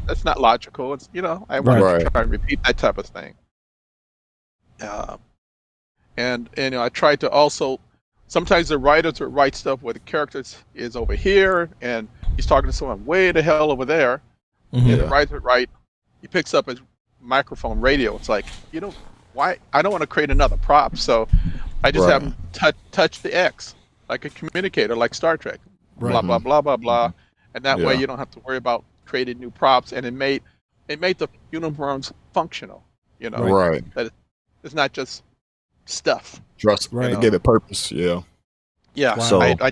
that's not logical. It's, I wanted to try and repeat that type of thing. And I tried to also, sometimes the writers would write stuff where the character is over here and he's talking to someone way the hell over there. And the writer would write, he picks up his microphone radio. It's like, why? I don't want to create another prop, so I just have him touch the X like a communicator, like Star Trek. Blah blah blah blah blah, and that way you don't have to worry about creating new props. And it made the uniforms functional. That it's not just stuff. Trust, to give it purpose. Yeah. Yeah. Wow. So I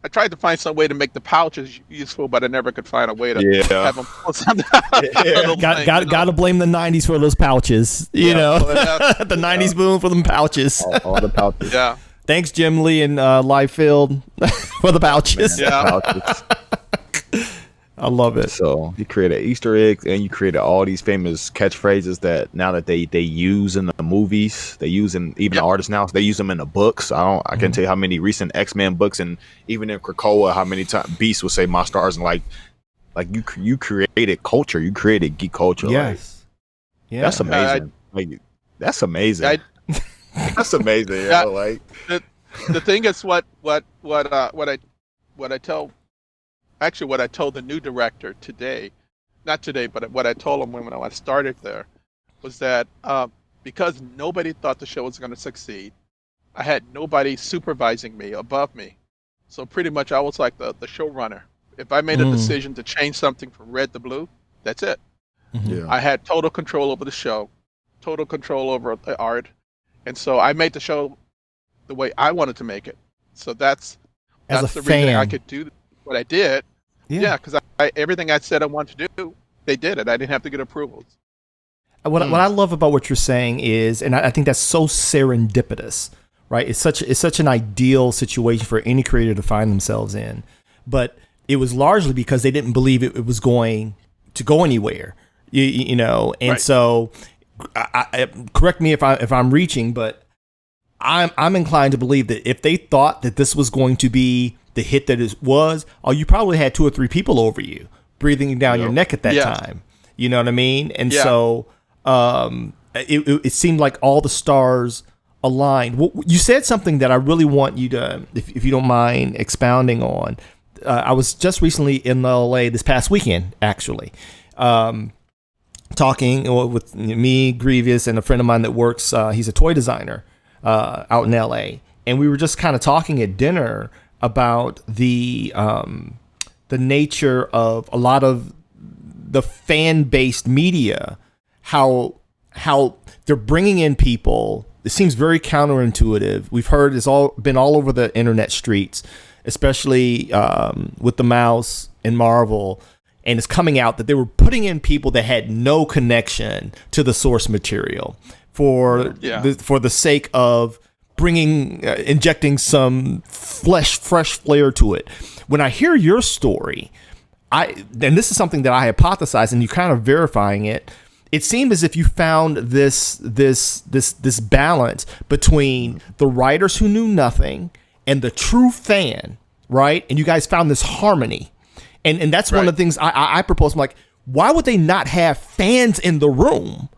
tried to find some way to make the pouches useful, but I never could find a way to have them pull something out. Got to blame the 90s for those pouches. You know, the 90s boom for them pouches. All the pouches. Yeah. Thanks, Jim Lee and Liefeld for the pouches. Pouches. I love it. So you created Easter eggs and you created all these famous catchphrases that now that they use in the movies, they use in even artists now. They use them in the books. I can't tell you how many recent X-Men books, and even in Krakoa, how many times Beast will say "my stars," and like you created culture. You created geek culture. Yes. Like, that's amazing. That's amazing. That's amazing. The thing is what I tell. Actually, what I told the new director not today, but what I told him when I started there, was that because nobody thought the show was going to succeed, I had nobody supervising me above me. So pretty much I was like the showrunner. If I made a decision to change something from red to blue, that's it. Yeah. I had total control over the show, total control over the art. And so I made the show the way I wanted to make it. So that's the reason I could do what I did. Yeah, because everything I said I wanted to do, they did it. I didn't have to get approvals. What I love about what you're saying is, and I think that's so serendipitous, right? It's such an ideal situation for any creator to find themselves in. But it was largely because they didn't believe it was going to go anywhere, you know. And so, correct me if I'm reaching, but I'm inclined to believe that if they thought that this was going to be the hit that it was, you probably had 2 or 3 people over you breathing down your neck at that time. You know what I mean? And so it seemed like all the stars aligned. Well, you said something that I really want you to, if you don't mind expounding on. I was just recently in LA this past weekend, actually, talking with me, Grievous, and a friend of mine that works, he's a toy designer out in LA. And we were just kind of talking at dinner about the nature of a lot of the fan-based media, how they're bringing in people. It seems very counterintuitive. We've heard it's been all over the internet streets, especially with the mouse and Marvel, and it's coming out that they were putting in people that had no connection to the source material for the sake of injecting some fresh flair to it. When I hear your story, and this is something that I hypothesized, and you kind of verifying it. It seemed as if you found this balance between the writers who knew nothing and the true fan, right? And you guys found this harmony, and that's one of the things I propose. I'm like, why would they not have fans in the room,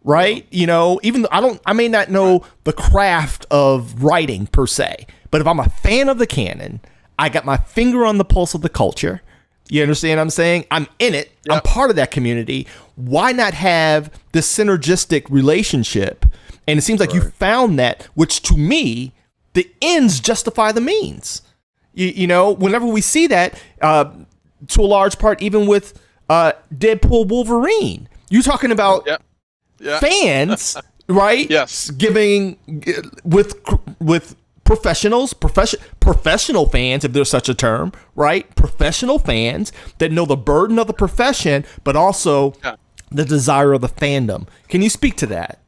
right? You know, even though I may not know the craft of writing per se, but if I'm a fan of the canon, I got my finger on the pulse of the culture. You understand what I'm saying? I'm in it. Yep. I'm part of that community. Why not have this synergistic relationship? And it seems like you found that, which to me, the ends justify the means. You know, whenever we see that, to a large part, even with Deadpool Wolverine, you're talking about fans, right? Yes. Giving with professional fans, if there's such a term, right? Professional fans that know the burden of the profession, but also the desire of the fandom. Can you speak to that?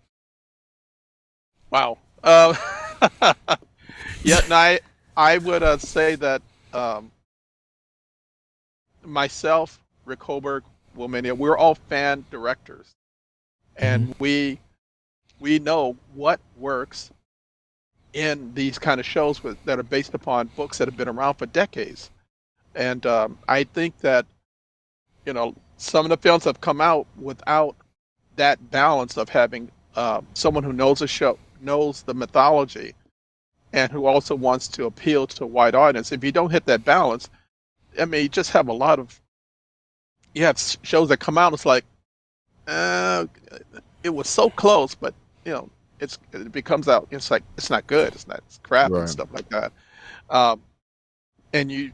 Wow. Yeah, I would say that myself, Rick Holberg, Wilmania, we're all fan directors, and we know what works in these kind of shows that are based upon books that have been around for decades. And I think that, you know, some of the films have come out without that balance of having someone who knows the show, knows the mythology, and who also wants to appeal to a wide audience. If you don't hit that balance, I mean, you just have you have shows that come out, it's like, it was so close, but, you know, it becomes out. It's like it's not good. It's crap and stuff like that. And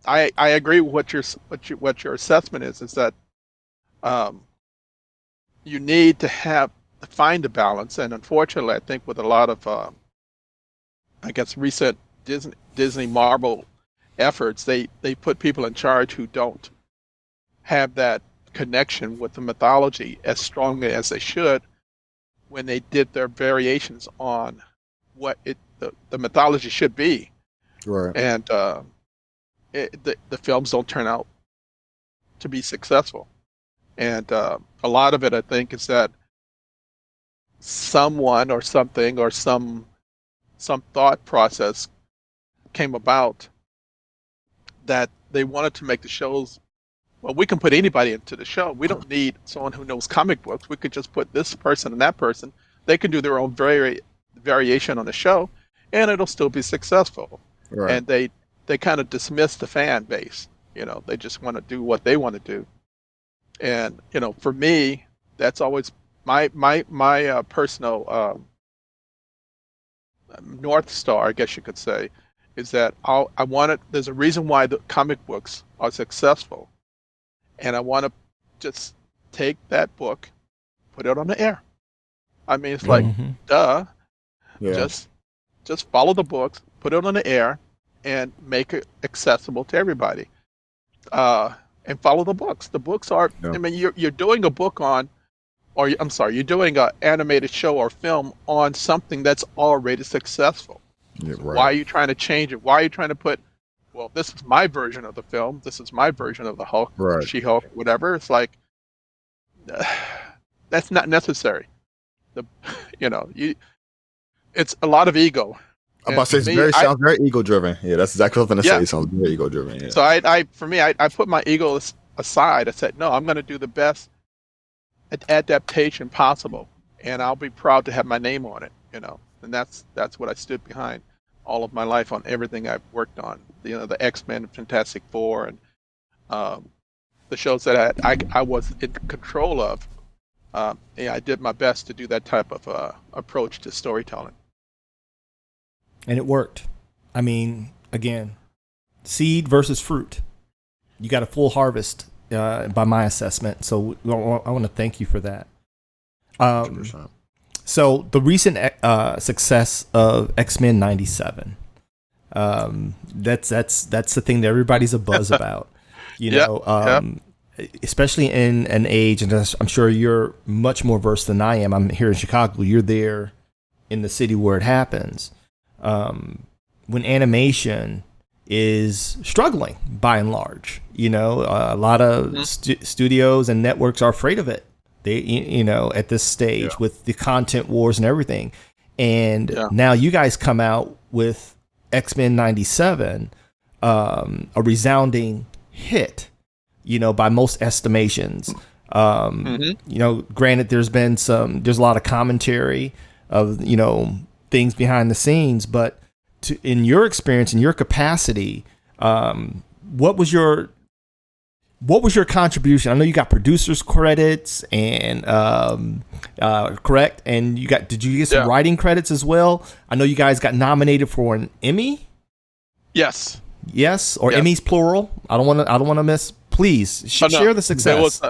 I agree with what your assessment is that you need to find a balance. And unfortunately, I think with a lot of I guess recent Disney Marvel efforts, they put people in charge who don't have that connection with the mythology as strongly as they should, when they did their variations on what the mythology should be. Right. And the films don't turn out to be successful. And a lot of it, I think, is that someone or something or some thought process came about that they wanted to make the shows. Well, we can put anybody into the show. We don't need someone who knows comic books. We could just put this person and that person. They can do their own variation on the show, and it'll still be successful. Right. And they kind of dismiss the fan base. You know, they just want to do what they want to do. And, you know, for me, that's always my personal North Star, I guess you could say, is that there's a reason why the comic books are successful. And I want to just take that book, put it on the air. I mean, it's like, duh. Yeah. Just follow the books, put it on the air, and make it accessible to everybody. And follow the books. The books are. Yeah. I mean, you're doing a book on, you're doing an animated show or film on something that's already successful. Yeah, right. Why are you trying to change it? Why are you trying to put? Well, this is my version of the film. This is my version of the Hulk, right. She-Hulk, whatever. It's like, that's not necessary. It's a lot of ego. I'm about to say, sounds very ego-driven. Yeah, that's exactly what I'm going to say. It sounds very ego-driven. Yeah. So I put my ego aside. I said, no, I'm going to do the best adaptation possible, and I'll be proud to have my name on it. You know, and that's what I stood behind all of my life on everything I've worked on. You know, the X-Men, Fantastic Four, and the shows that I was in control of. I did my best to do that type of approach to storytelling. And it worked. I mean, again, seed versus fruit. You got a full harvest by my assessment. So I want to thank you for that. 100%. So the recent success of X-Men '97. That's the thing that everybody's a buzz about. You know, especially in an age, and I'm sure you're much more versed than I am. I'm here in Chicago. You're there in the city where it happens. When animation is struggling by and large. You know, a lot of studios and networks are afraid of it. They, you know, at this stage with the content wars and everything. And now you guys come out with X-Men 97, a resounding hit, you know, by most estimations. You know, granted, there's a lot of commentary of, you know, things behind the scenes, but in your experience, in your capacity, what was your contribution? I know you got producers credits and correct, and did you get some writing credits as well? I know you guys got nominated for an Emmy. Yes, or Emmys plural. I don't want to miss. Please share the success.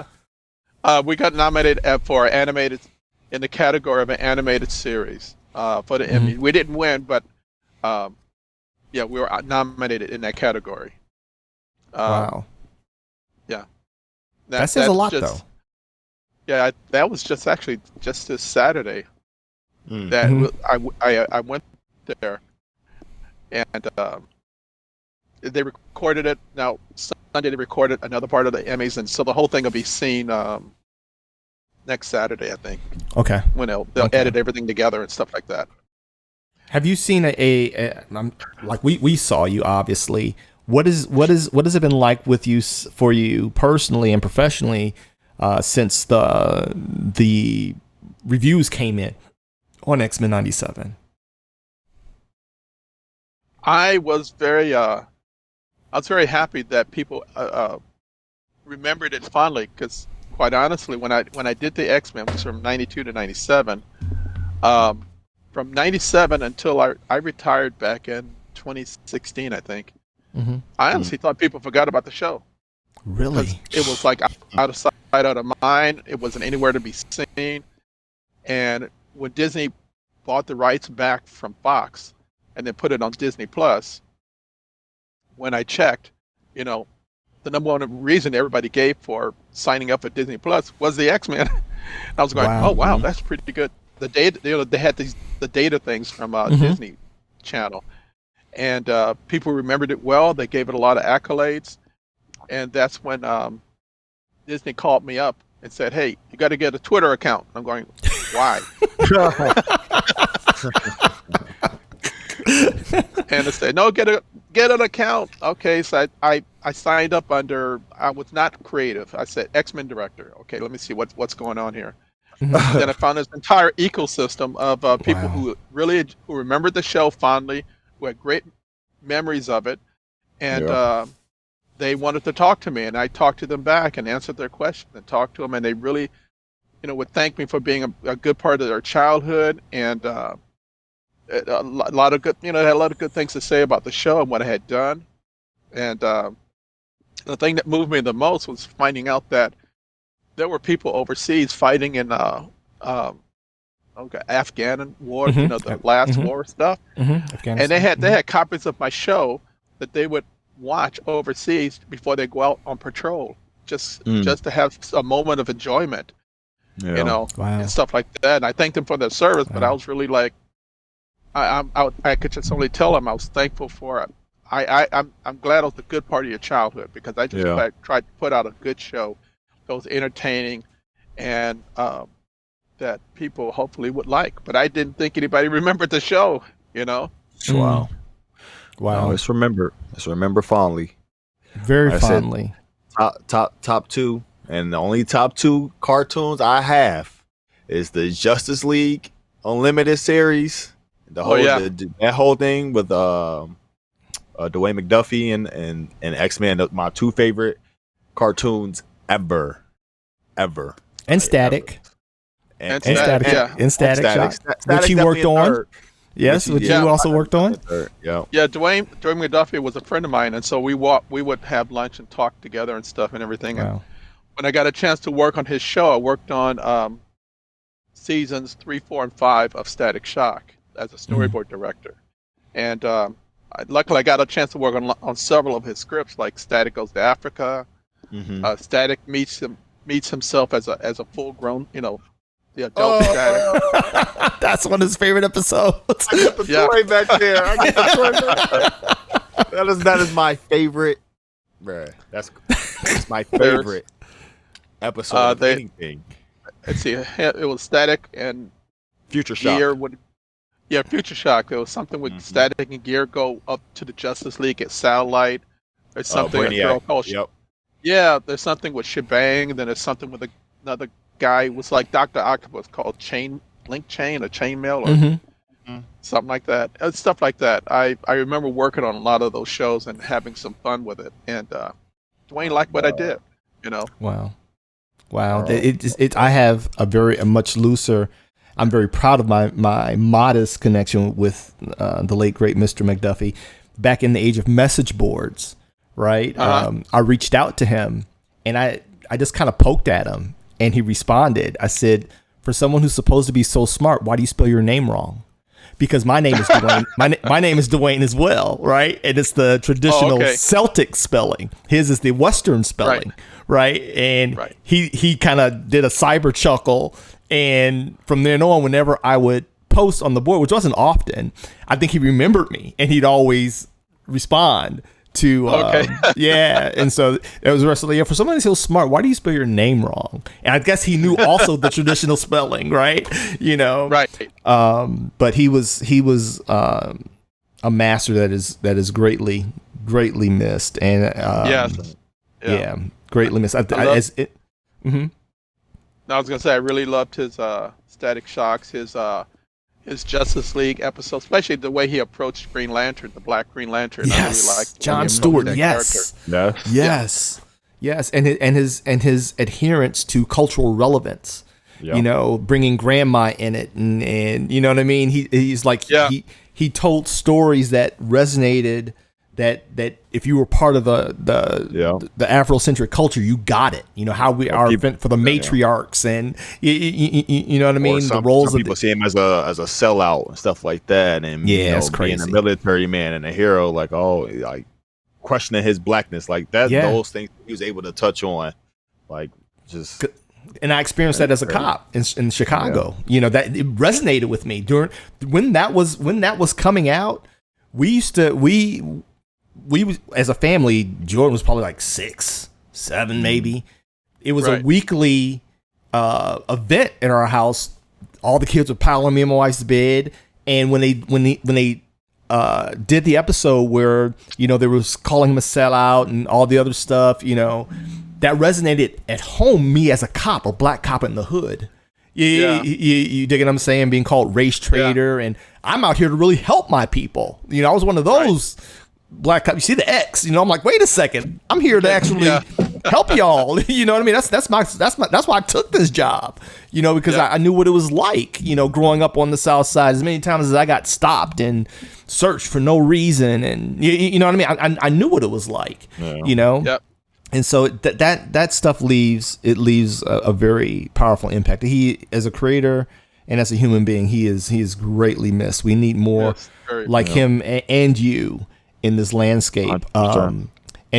We got nominated for animated in the category of an animated series for the Emmy. We didn't win, but we were nominated in that category. Wow. Yeah. That says a lot, though. Yeah, that was just this Saturday that I went there, and they recorded it. Now Sunday they recorded another part of the Emmys, and so the whole thing will be seen next Saturday, I think. Okay. When they'll edit everything together and stuff like that. Have you seen like we saw you, obviously? What has it been like for you personally and professionally since the reviews came in on X-Men 97? I was very happy that people remembered it fondly, because quite honestly, when I did the X-Men, which was from 92 to 97, from 97 until I retired back in 2016, I think. I honestly thought people forgot about the show. Really? It was like out of sight, out of mind. It wasn't anywhere to be seen. And when Disney bought the rights back from Fox and then put it on Disney Plus, when I checked, you know, the number one reason everybody gave for signing up for Disney Plus was the X-Men. I was going, oh wow, that's pretty good. The data, you know, they had the data things from Disney Channel. And people remembered it well. They gave it a lot of accolades. And that's when Disney called me up and said, hey, you got to get a Twitter account. I'm going, why? And they said, no, get an account. Okay, so I signed up under, I was not creative. I said X-Men director. Okay, let me see what's going on here. Then I found this entire ecosystem of people who remembered the show fondly, who had great memories of it, and they wanted to talk to me, and I talked to them back and answered their questions and talked to them, and they really, you know, would thank me for being a good part of their childhood, and a lot of good, you know, they had a lot of good things to say about the show and what I had done. And the thing that moved me the most was finding out that there were people overseas fighting in Afghan war, you know, the last war stuff. And they had copies of my show that they would watch overseas before they go out on patrol, just to have a moment of enjoyment, you know, and stuff like that. And I thanked them for their service, but I was really like, I could just only tell them I was thankful for it. I'm glad it was a good part of your childhood, because I just tried to put out a good show that was entertaining and that people hopefully would like. But I didn't think anybody remembered the show, you know? Wow. No, it's remember fondly. Very fondly. Top two, and the only top two cartoons I have is the Justice League Unlimited series. The whole that whole thing with Dwayne McDuffie and X-Men, my two favorite cartoons ever. And Static. And Static Shock, which he worked on. Yes, which you also worked on. Yeah, Dwayne McDuffie was a friend of mine, and so we would have lunch and talk together and stuff and everything. And when I got a chance to work on his show, I worked on seasons 3, 4, and 5 of Static Shock as a storyboard director. And luckily I got a chance to work on several of his scripts, like Static Goes to Africa, Static meets himself as a full grown, you know, the adult Static. That's one of his favorite episodes. I got the toy back there. That is my favorite, bruh. That's my favorite episode of anything. Let's see, it was Static and Future Shock. Gear Future Shock. There was something with Static and Gear go up to the Justice League at Satellite. There's something a girl called Yeah, there's something with Shebang, and then there's something with another guy who was like Dr. Octopus called Link Chain or Chainmail or something like that. Stuff like that. I remember working on a lot of those shows and having some fun with it. And Dwayne liked what I did, you know. Wow. I have a much looser. I'm very proud of my modest connection with the late great Mr. McDuffie back in the age of message boards, right? I reached out to him and I just kind of poked at him and he responded. I said, for someone who's supposed to be so smart, why do you spell your name wrong? Because my name is Dwayne. my name is Dwayne as well, right? And it's the traditional Celtic spelling. His is the Western spelling, right? And he kind of did a cyber chuckle. And from then on, whenever I would post on the board, which wasn't often, I think he remembered me and he'd always respond to, and so it was the rest of the year. For somebody so smart, why do you spell your name wrong? And I guess he knew also the traditional spelling, right? You know, but he was a master that is greatly missed, and greatly missed. I was gonna say I really loved his Static Shocks, his Justice League episode, especially the way he approached Green Lantern, the Black Green Lantern. Yes, I really liked John Stewart. Yes, and his adherence to cultural relevance. You know, bringing grandma in it, and you know what I mean. He's like he told stories that resonated. That if you were part of the Afrocentric culture, you got it. You know how we are for the matriarchs, and you know what I mean. Some people see him as a sellout and stuff like that, and it's crazy. Being a military man and a hero, like questioning his blackness, like that. Those things he was able to touch on, like just. And I experienced that as a cop in Chicago. You know that it resonated with me during when that was coming out. We as a family, Jordan was probably like 6, 7 maybe. It was a weekly event in our house. All the kids would pile on me and my wife's bed, and when they did the episode where they was calling him a sellout and all the other stuff, that resonated at home. Me as a cop, a black cop in the hood. You dig what I'm saying? Being called race traitor, and I'm out here to really help my people. I was one of those black cops. You see the X, I'm like, wait a second, I'm here to actually help y'all. You know what I mean? That's why I took this job. Because I knew what it was like. Growing up on the South Side, as many times as I got stopped and searched for no reason, and you know what I mean. I knew what it was like. And so that stuff leaves a very powerful impact. He, as a creator and as a human being, he is greatly missed. We need more like him and you in this landscape. And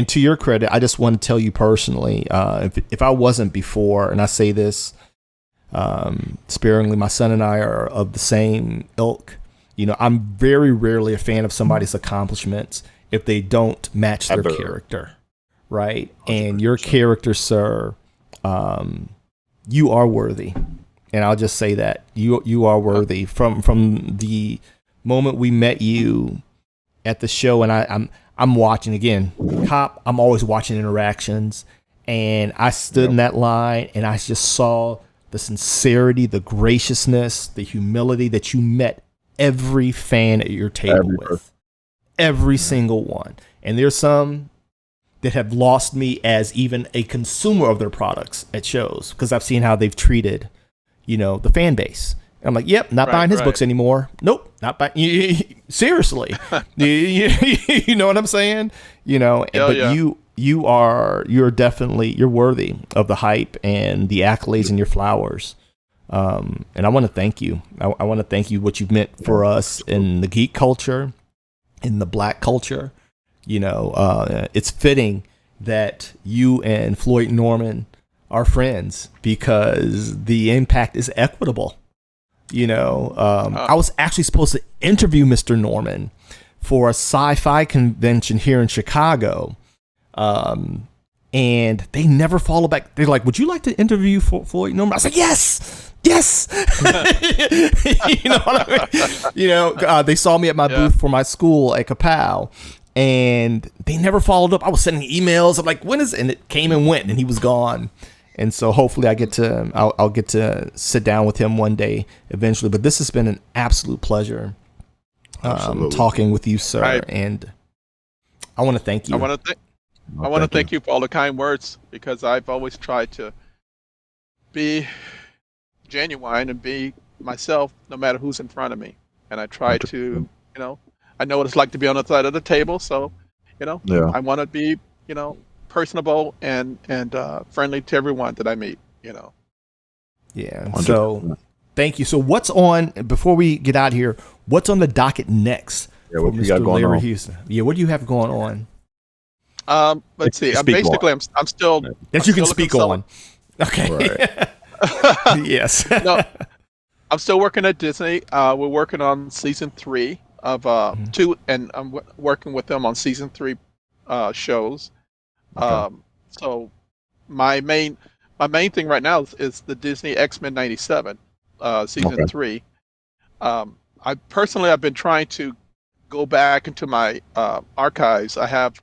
to your credit, I just want to tell you personally, if I wasn't before, and I say this sparingly, my son and I are of the same ilk. I'm very rarely a fan of somebody's accomplishments if they don't match their character. Right. 100%. And your character, sir, you are worthy. And I'll just say that you are worthy from the moment we met you at the show. And I'm watching again, cop. I'm always watching interactions, and I stood in that line and I just saw the sincerity, the graciousness, the humility that you met every fan at your table with, every single one. And there's some that have lost me as even a consumer of their products at shows, because I've seen how they've treated, the fan base. I'm like, yep, not buying his books anymore. Nope, not buying. Seriously, you know what I'm saying? You're definitely worthy of the hype and the accolades and your flowers. And I want to thank you. I want to thank you what you've meant for us in the geek culture, in the black culture. It's fitting that you and Floyd Norman are friends, because the impact is equitable. I was actually supposed to interview Mr. Norman for a sci-fi convention here in Chicago. And they never follow back. They're like, would you like to interview Floyd Norman? I was like, yes. You know what I mean? You know, they saw me at my booth for my school at Kapow, and they never followed up. I was sending emails. I'm like, when is it? And it came and went, and he was gone. And so hopefully I'll get to sit down with him one day eventually. But this has been an absolute pleasure talking with you, sir. And I want to thank you. I want to thank you for all the kind words, because I've always tried to be genuine and be myself no matter who's in front of me. And I try to, you know, I know what it's like to be on the side of the table. So, you know, I want to be, you know, personable and friendly to everyone that I meet, you know. Yeah. So thank you. So what's on, before we get out of here, what's on the docket next? Yeah, what you got going on? Houston? Yeah, what do you have going on? Let's see. I'm still that you can speak on. Okay. Right. Yes. No, I'm still working at Disney. We're working on season 3 of 2, and I'm working with them on season 3 shows. Okay. So my main thing right now is the Disney X-Men '97 season 3. I've been trying to go back into my archives. I have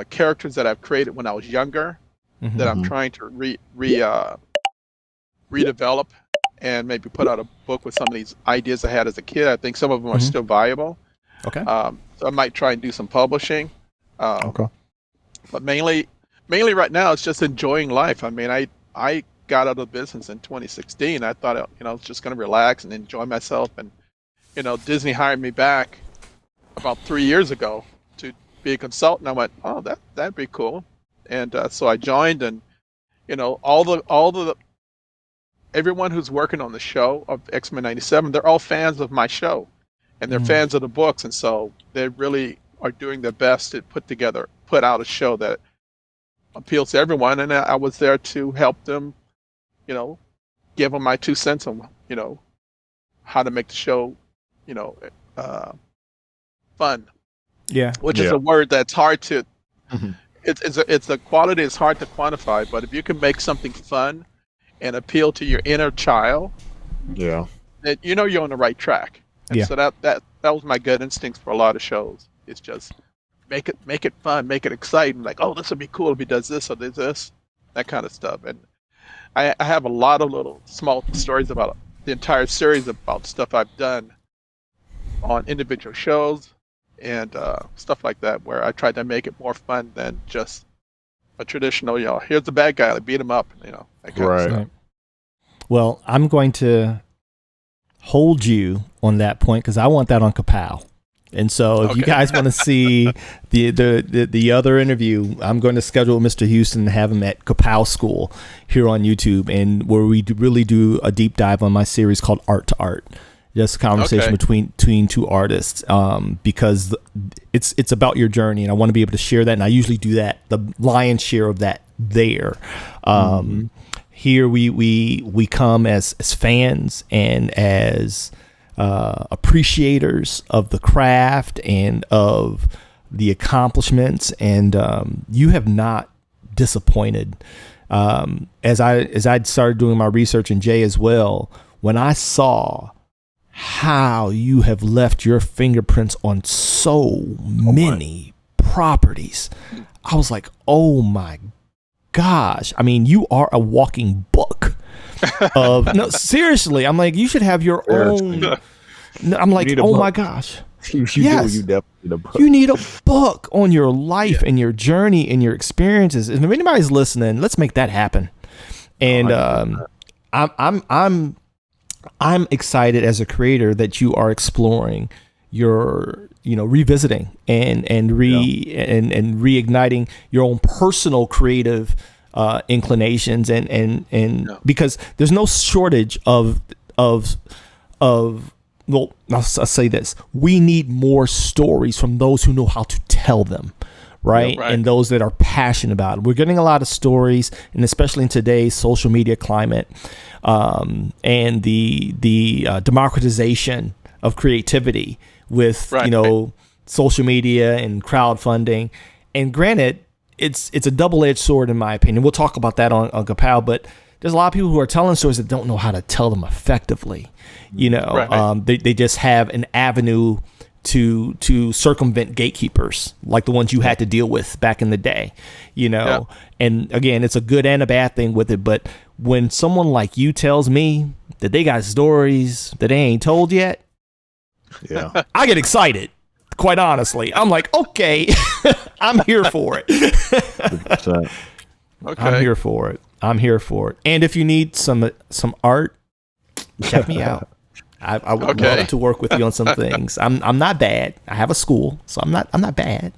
characters that I've created when I was younger that I'm trying to redevelop and maybe put out a book with some of these ideas I had as a kid. I think some of them are still viable. Okay. So I might try and do some publishing. Okay. But mainly right now it's just enjoying life. I mean, I got out of business in 2016. I thought, you know, I was just going to relax and enjoy myself. And, you know, Disney hired me back about 3 years ago to be a consultant. I went, oh, that'd be cool. And so I joined, and, you know, everyone who's working on the show of X-Men '97, they're all fans of my show, and they're fans of the books. And so they really are doing their best to put out a show that appeals to everyone. And I was there to help them, you know, give them my 2 cents on, you know, how to make the show, you know, fun. Yeah. Which is a word that's hard to, it's a quality that's hard to quantify, but if you can make something fun and appeal to your inner child, then you know you're on the right track. And so that was my gut instinct for a lot of shows. It's just make it fun, make it exciting. Like, oh, this would be cool if he does this or does this, that kind of stuff. And I have a lot of little small stories about the entire series about stuff I've done on individual shows and stuff like that, where I tried to make it more fun than just a traditional, you know, here's the bad guy, like beat him up, you know, that kind of stuff. Well, I'm going to hold you on that point because I want that on Kapow. And so if you guys want to see the other interview, I'm going to schedule Mr. Houston and have him at Kapow School here on YouTube, and where we really do a deep dive on my series called Art to Art. Just a conversation between 2 artists, because it's about your journey, and I want to be able to share that. And I usually do that, the lion's share of that there. Here we come as fans and as appreciators of the craft and of the accomplishments, and you have not disappointed. As I started doing my research, and Jay as well, when I saw how you have left your fingerprints on so many properties, I was like, oh my gosh. I mean, you are a walking book of, no, seriously. I'm like, you should have your own. I'm like, oh my gosh. You definitely need a book. You need a book on your life and your journey and your experiences. If anybody's listening, let's make that happen. And I'm excited as a creator that you are exploring your, you know, revisiting and reigniting your own personal creative inclinations and because there's no shortage of well, I'll say this: we need more stories from those who know how to tell them. Right? And those that are passionate about it. We're getting a lot of stories, and especially in today's social media climate, and the democratization of creativity with you know social media and crowdfunding. And granted, it's a double-edged sword in my opinion. We'll talk about that on Kapow, but there's a lot of people who are telling stories that don't know how to tell them effectively. Right. They just have an avenue to circumvent gatekeepers like the ones you had to deal with back in the day, And again, it's a good and a bad thing with it. But when someone like you tells me that they got stories that they ain't told yet, Yeah. I get excited. Quite honestly, I'm like, okay, I'm here for it. 100%. Okay. I'm here for it. And if you need some art, check me out. I would love to work with you on some things. I'm not bad. I have a school, so I'm not bad,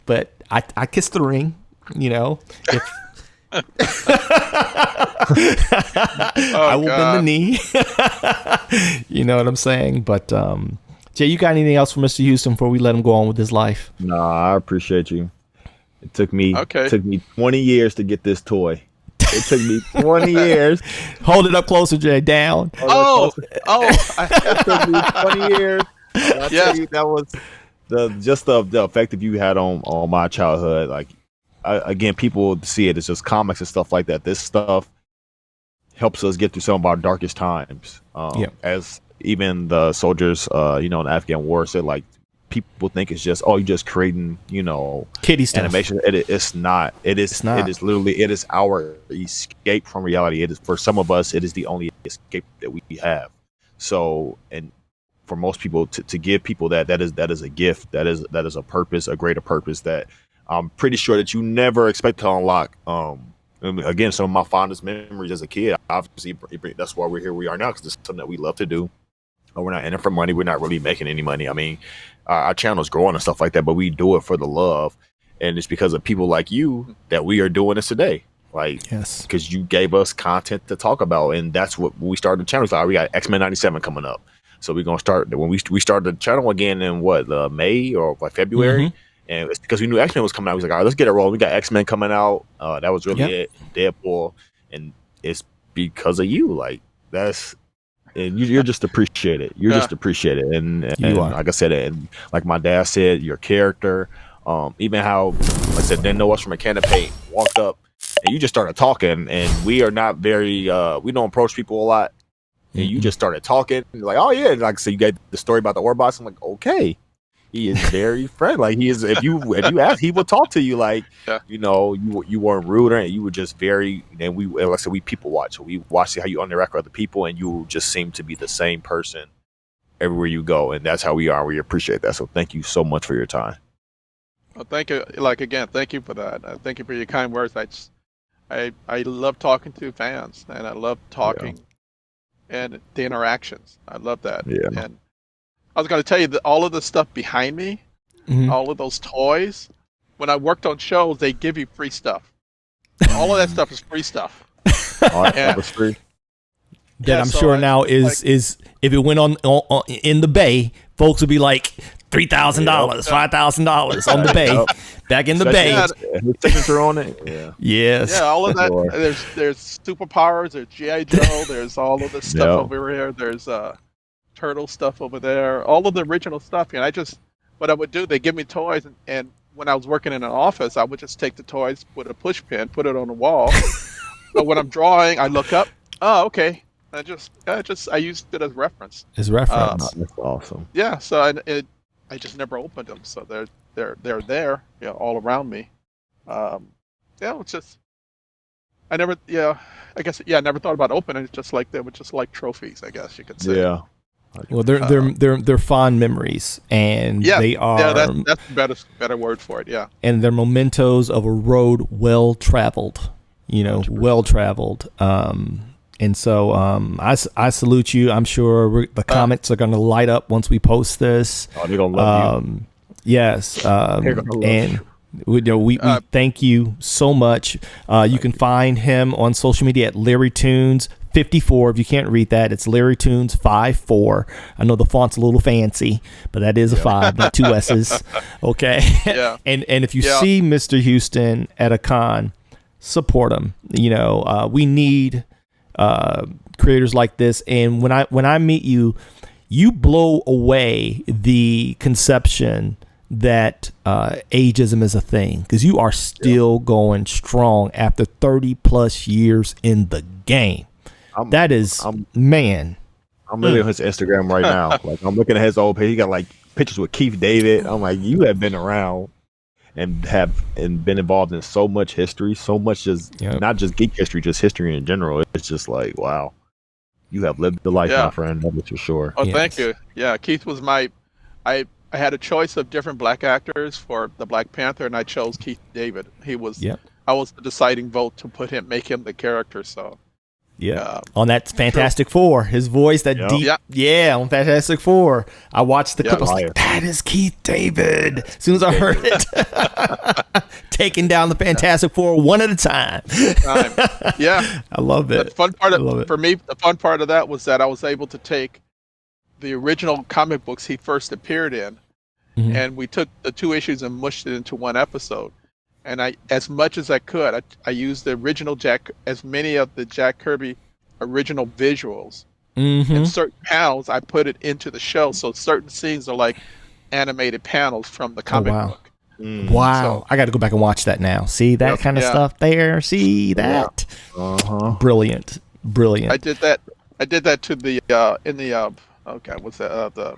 But I kissed the ring, If I will bend the knee. You know what I'm saying? But Jay, you got anything else for Mr. Houston before we let him go on with his life? Nah, I appreciate you. It took me 20 years to get this toy. It took me 20 years. Hold it up closer, Jay. Down. It took me 20 years. I tell you, that was the effect that you had on my childhood. Like, again, people see it as just comics and stuff like that. This stuff helps us get through some of our darkest times. As even the soldiers, in the Afghan war said, like, people think it's just, you're just creating, kiddie stuff. Animation. It's not. It is literally, it is our escape from reality. It is, for some of us, it is the only escape that we have. So, and for most people to give people that is a gift, that is a purpose, a greater purpose that I'm pretty sure that you never expect to unlock. Again, some of my fondest memories as a kid, obviously, that's why we're here. We are now, because it's something that we love to do. We're not in it for money. We're not really making any money. I mean, our channel's growing and stuff like that, but we do it for the love. And it's because of people like you that we are doing this today. Like, yes, because you gave us content to talk about. And that's what we started the channel. So we got X-Men 97 coming up. So we're going to start, when we started the channel again in May or February. Mm-hmm. And it's because we knew X-Men was coming out. We was like, all right, let's get it rolling. We got X-Men coming out. That was really it. Deadpool. And it's because of you. Like, and you're just appreciated. You're just appreciated. And you are. Like I said, and like my dad said, your character, even how, like I said, didn't know us from a can of paint, walked up and you just started talking. And we are not very, we don't approach people a lot. And you just started talking. And you're like, oh yeah. And like I said, you got the story about the Orbots. I'm like, okay. He is very friendly. Like, he is. If you ask, he will talk to you. Like, you weren't rude, or you were just very. And like I said, we people watch. So we watch how you interact with other people, and you just seem to be the same person everywhere you go. And that's how we are. We appreciate that. So thank you so much for your time. Well, thank you. Like, again, thank you for that. Thank you for your kind words. I love talking to fans, and I love talking and the interactions. I love that. Yeah. And I was going to tell you that all of the stuff behind me, all of those toys, when I worked on shows, they give you free stuff. All of that stuff is free stuff. That was free. That I'm sure now is if it went on in the Bay, folks would be like $3,000, $5,000 on the Bay, back in the Bay. His signature on it. Yeah. Yes. Yeah, all of that. There's superpowers. There's GI Joe. There's all of this stuff over here. There's turtle stuff over there, all of the original stuff. And what I would do, they give me toys, and when I was working in an office, I would just take the toys, put a push pin, put it on the wall. But when I'm drawing, I look up. Oh, okay. I used it as reference. As reference. That's awesome. Yeah. So I just never opened them. So they're there, all around me. It's just. I never thought about opening it. Just like they were just like trophies, I guess you could say. Yeah. Well, they're fond memories, and they are. Yeah, that's better word for it. Yeah. And they're mementos of a road well traveled. Well traveled. And so I salute you. I'm sure the comments are going to light up once we post this. Oh, they're gonna love you. Yes. And we thank you so much. You can find him on social media at Larry Tunes 54. If you can't read that, it's Larry Tunes 54. I know the font's a little fancy, but that is a 5, not 2 S's. Okay. Yeah. And if you see Mr. Houston at a con, support him. We need creators like this. And when I meet you you blow away the conception that ageism is a thing, because you are still going strong after 30 plus years in the game. I'm looking at his Instagram right now. Like, I'm looking at his old page. He got like pictures with Keith David. I'm like, you have been around and been involved in so much history, so much just not just geek history, just history in general. It's just like, wow, you have lived the life, my friend. That's for sure. Oh, thank you. Yeah, Keith was I had a choice of different black actors for the Black Panther, and I chose Keith David. He was, I was the deciding vote to make him the character. So, on that Fantastic Four, his voice, that deep, on Fantastic Four. I watched the clip. I was like, that is Keith David. As soon as I heard it, taking down the Fantastic Four one at a time. Yeah, I love it. The fun part for me, the fun part of that was that I was able to take the original comic books he first appeared in, and we took the 2 issues and mushed it into 1 episode. And I, as much as I could, I used the original as many of the Jack Kirby original visuals. And certain panels, I put it into the show. So certain scenes are like animated panels from the comic book. Wow. So, I got to go back and watch that now. See that kind of stuff there? See that? Brilliant. I did that to the, in the, what's that? The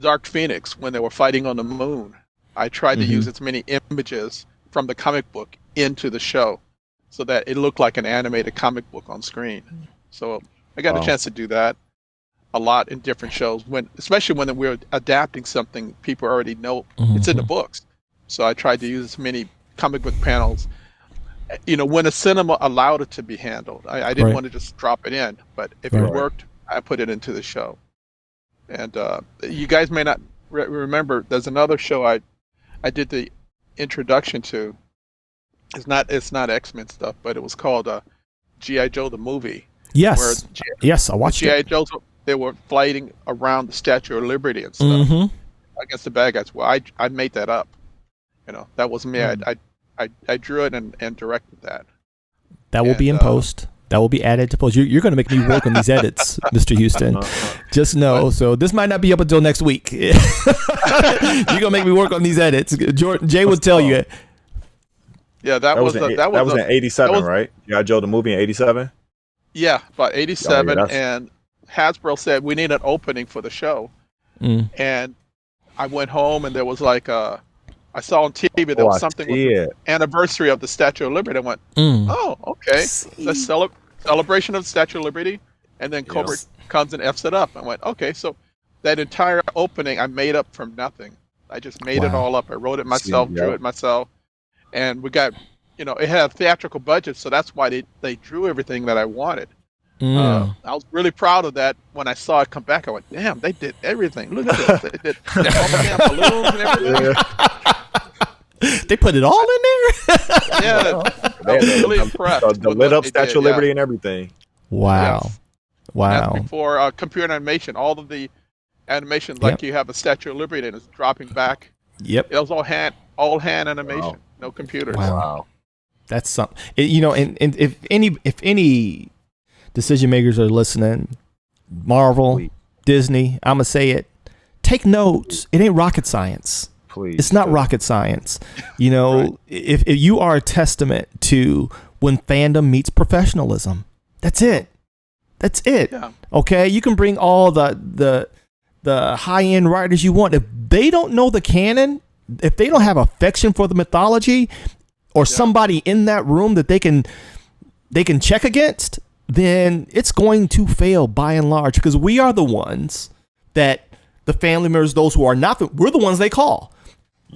Dark Phoenix, when they were fighting on the moon. I tried to use as many images from the comic book into the show so that it looked like an animated comic book on screen. So I got a chance to do that a lot in different shows, especially when we're adapting something people already know it's in the books. So I tried to use as many comic book panels, when a cinema allowed it to be handled. I didn't want to just drop it in, but if it worked, I put it into the show. And you guys may not remember, there's another show I did the introduction to. It's not X-Men stuff, but it was called G.I. Joe the movie. Yes. Yes, I watched G.I. Joe's, they were fighting around the Statue of Liberty and stuff against the bad guys. Well, I made that up. That was me. I drew it and directed that. That will be in post. That will be added to post. You're going to make me work on these edits, Mr. Houston. Just know. So this might not be up until next week. You're going to make me work on these edits. Jay will tell you. Yeah, that was in 87, right? Yeah, Joe the movie in 87. Yeah, about 87, and Hasbro said we need an opening for the show, and I went home and there was like I saw on TV there was something with the anniversary of the Statue of Liberty. I went, oh, okay, let's celebration of the Statue of Liberty, and then Cobra comes and F's it up. I went, okay, so that entire opening I made up from nothing. I just made it all up. I wrote it myself, drew it myself. And we got, it had a theatrical budget, so that's why they drew everything that I wanted. I was really proud of that. When I saw it come back, I went, damn, they did everything. Look at this. They did all the balloons and everything. They put it all in there? Yeah. I was really impressed. The lit up Statue of Liberty and everything. Wow. Yes. Wow. That's before computer animation, all of the animation, like you have a Statue of Liberty and it's dropping back. Yep. It was all hand animation. Wow. No computers. Wow. That's something. And if any decision makers are listening, Marvel, Disney, I'm gonna say it. Take notes. It ain't rocket science. Please. It's not rocket science. If you are a testament to when fandom meets professionalism, that's it. That's it. Yeah. Okay, you can bring all the high end writers you want. If they don't know the canon, if they don't have affection for the mythology or somebody in that room that they can check against, then it's going to fail by and large, because we are the ones that the family members, those who are not, we're the ones they call.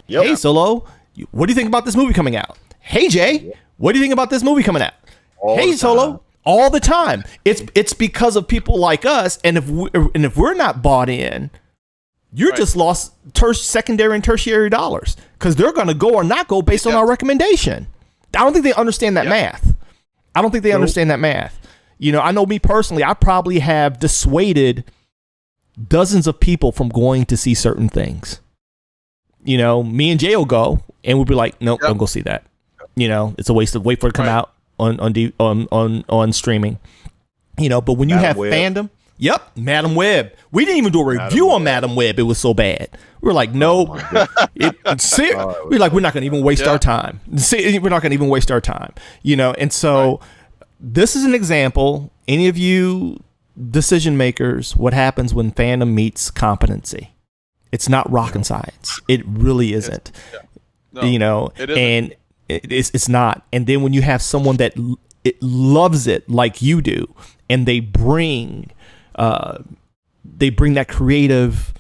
Yep. Hey, Solo, what do you think about this movie coming out? Hey, Jay, what do you think about this movie coming out? Hey, Solo, all the time. It's because of people like us, and if we're not bought in, you're just lost secondary and tertiary dollars, because they're going to go or not go based on our recommendation. I don't think they understand that math. I don't think they understand that math. I know me personally, I probably have dissuaded dozens of people from going to see certain things. Me and Jay will go and we'll be like, nope, don't go see that. It's a waste of wait for it to come out on streaming. But when you have fandom, Yep, Madam Web. We didn't even do a review on Madam Web. It was so bad. We were like, no. We're like, we're not going to even waste our time. We're not going to even waste our time. You know, and so this is an example. Any of you decision makers, what happens when fandom meets competency? It's not rocket science. It really isn't. No, you know, it isn't. and it's not. And then when you have someone that loves it like you do, and they bring that creative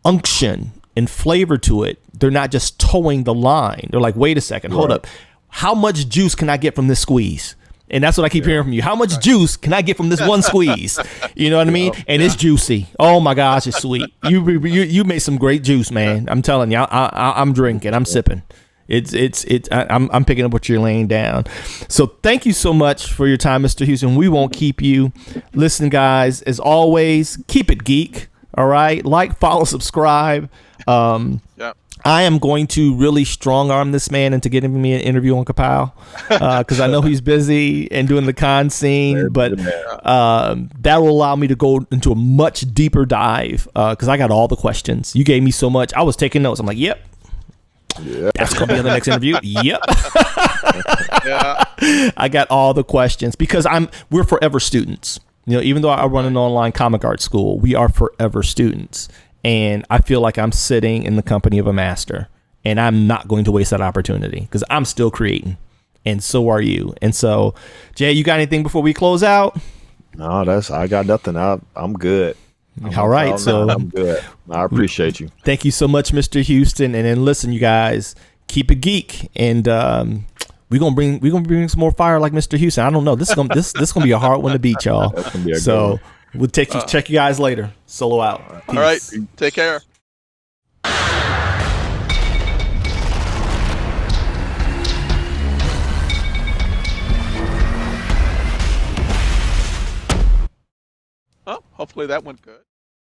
unction and flavor to it. They're not just towing the line. They're like, wait a second, hold up. How much juice can I get from this squeeze? And that's what I keep hearing from you. How much juice can I get from this one squeeze? You know what I mean? And it's juicy. Oh my gosh, it's sweet. You made some great juice, man. I'm telling you, I'm drinking. I'm sipping. I'm picking up what you're laying down. So thank you so much for your time, Mr. Houston. We won't keep you. Listen, guys, as always, keep it geek. All right. Like, follow, subscribe. I am going to really strong arm this man into getting me an interview on Kapow because I know he's busy and doing the con scene, but that will allow me to go into a much deeper dive because I got all the questions. You gave me so much. I was taking notes. I'm like, yep. Yeah. That's going to be on the next interview. Yep. I got all the questions because we're forever students. You know, even though I run an online comic art school, we are forever students. And I feel like I'm sitting in the company of a master, and I'm not going to waste that opportunity because I'm still creating, and so are you. And so, Jay, you got anything before we close out? No, I got nothing. I'm good. All right, so I'm good. I appreciate you. Thank you so much, Mr. Houston. And then listen, you guys, keep it geek, and we're gonna bring some more fire like Mr. Houston. I don't know. This is gonna be a hard one to beat, y'all. That's gonna be a good so. We'll check you guys later. Solo out. Peace. All right. Take care. Oh, hopefully that went good.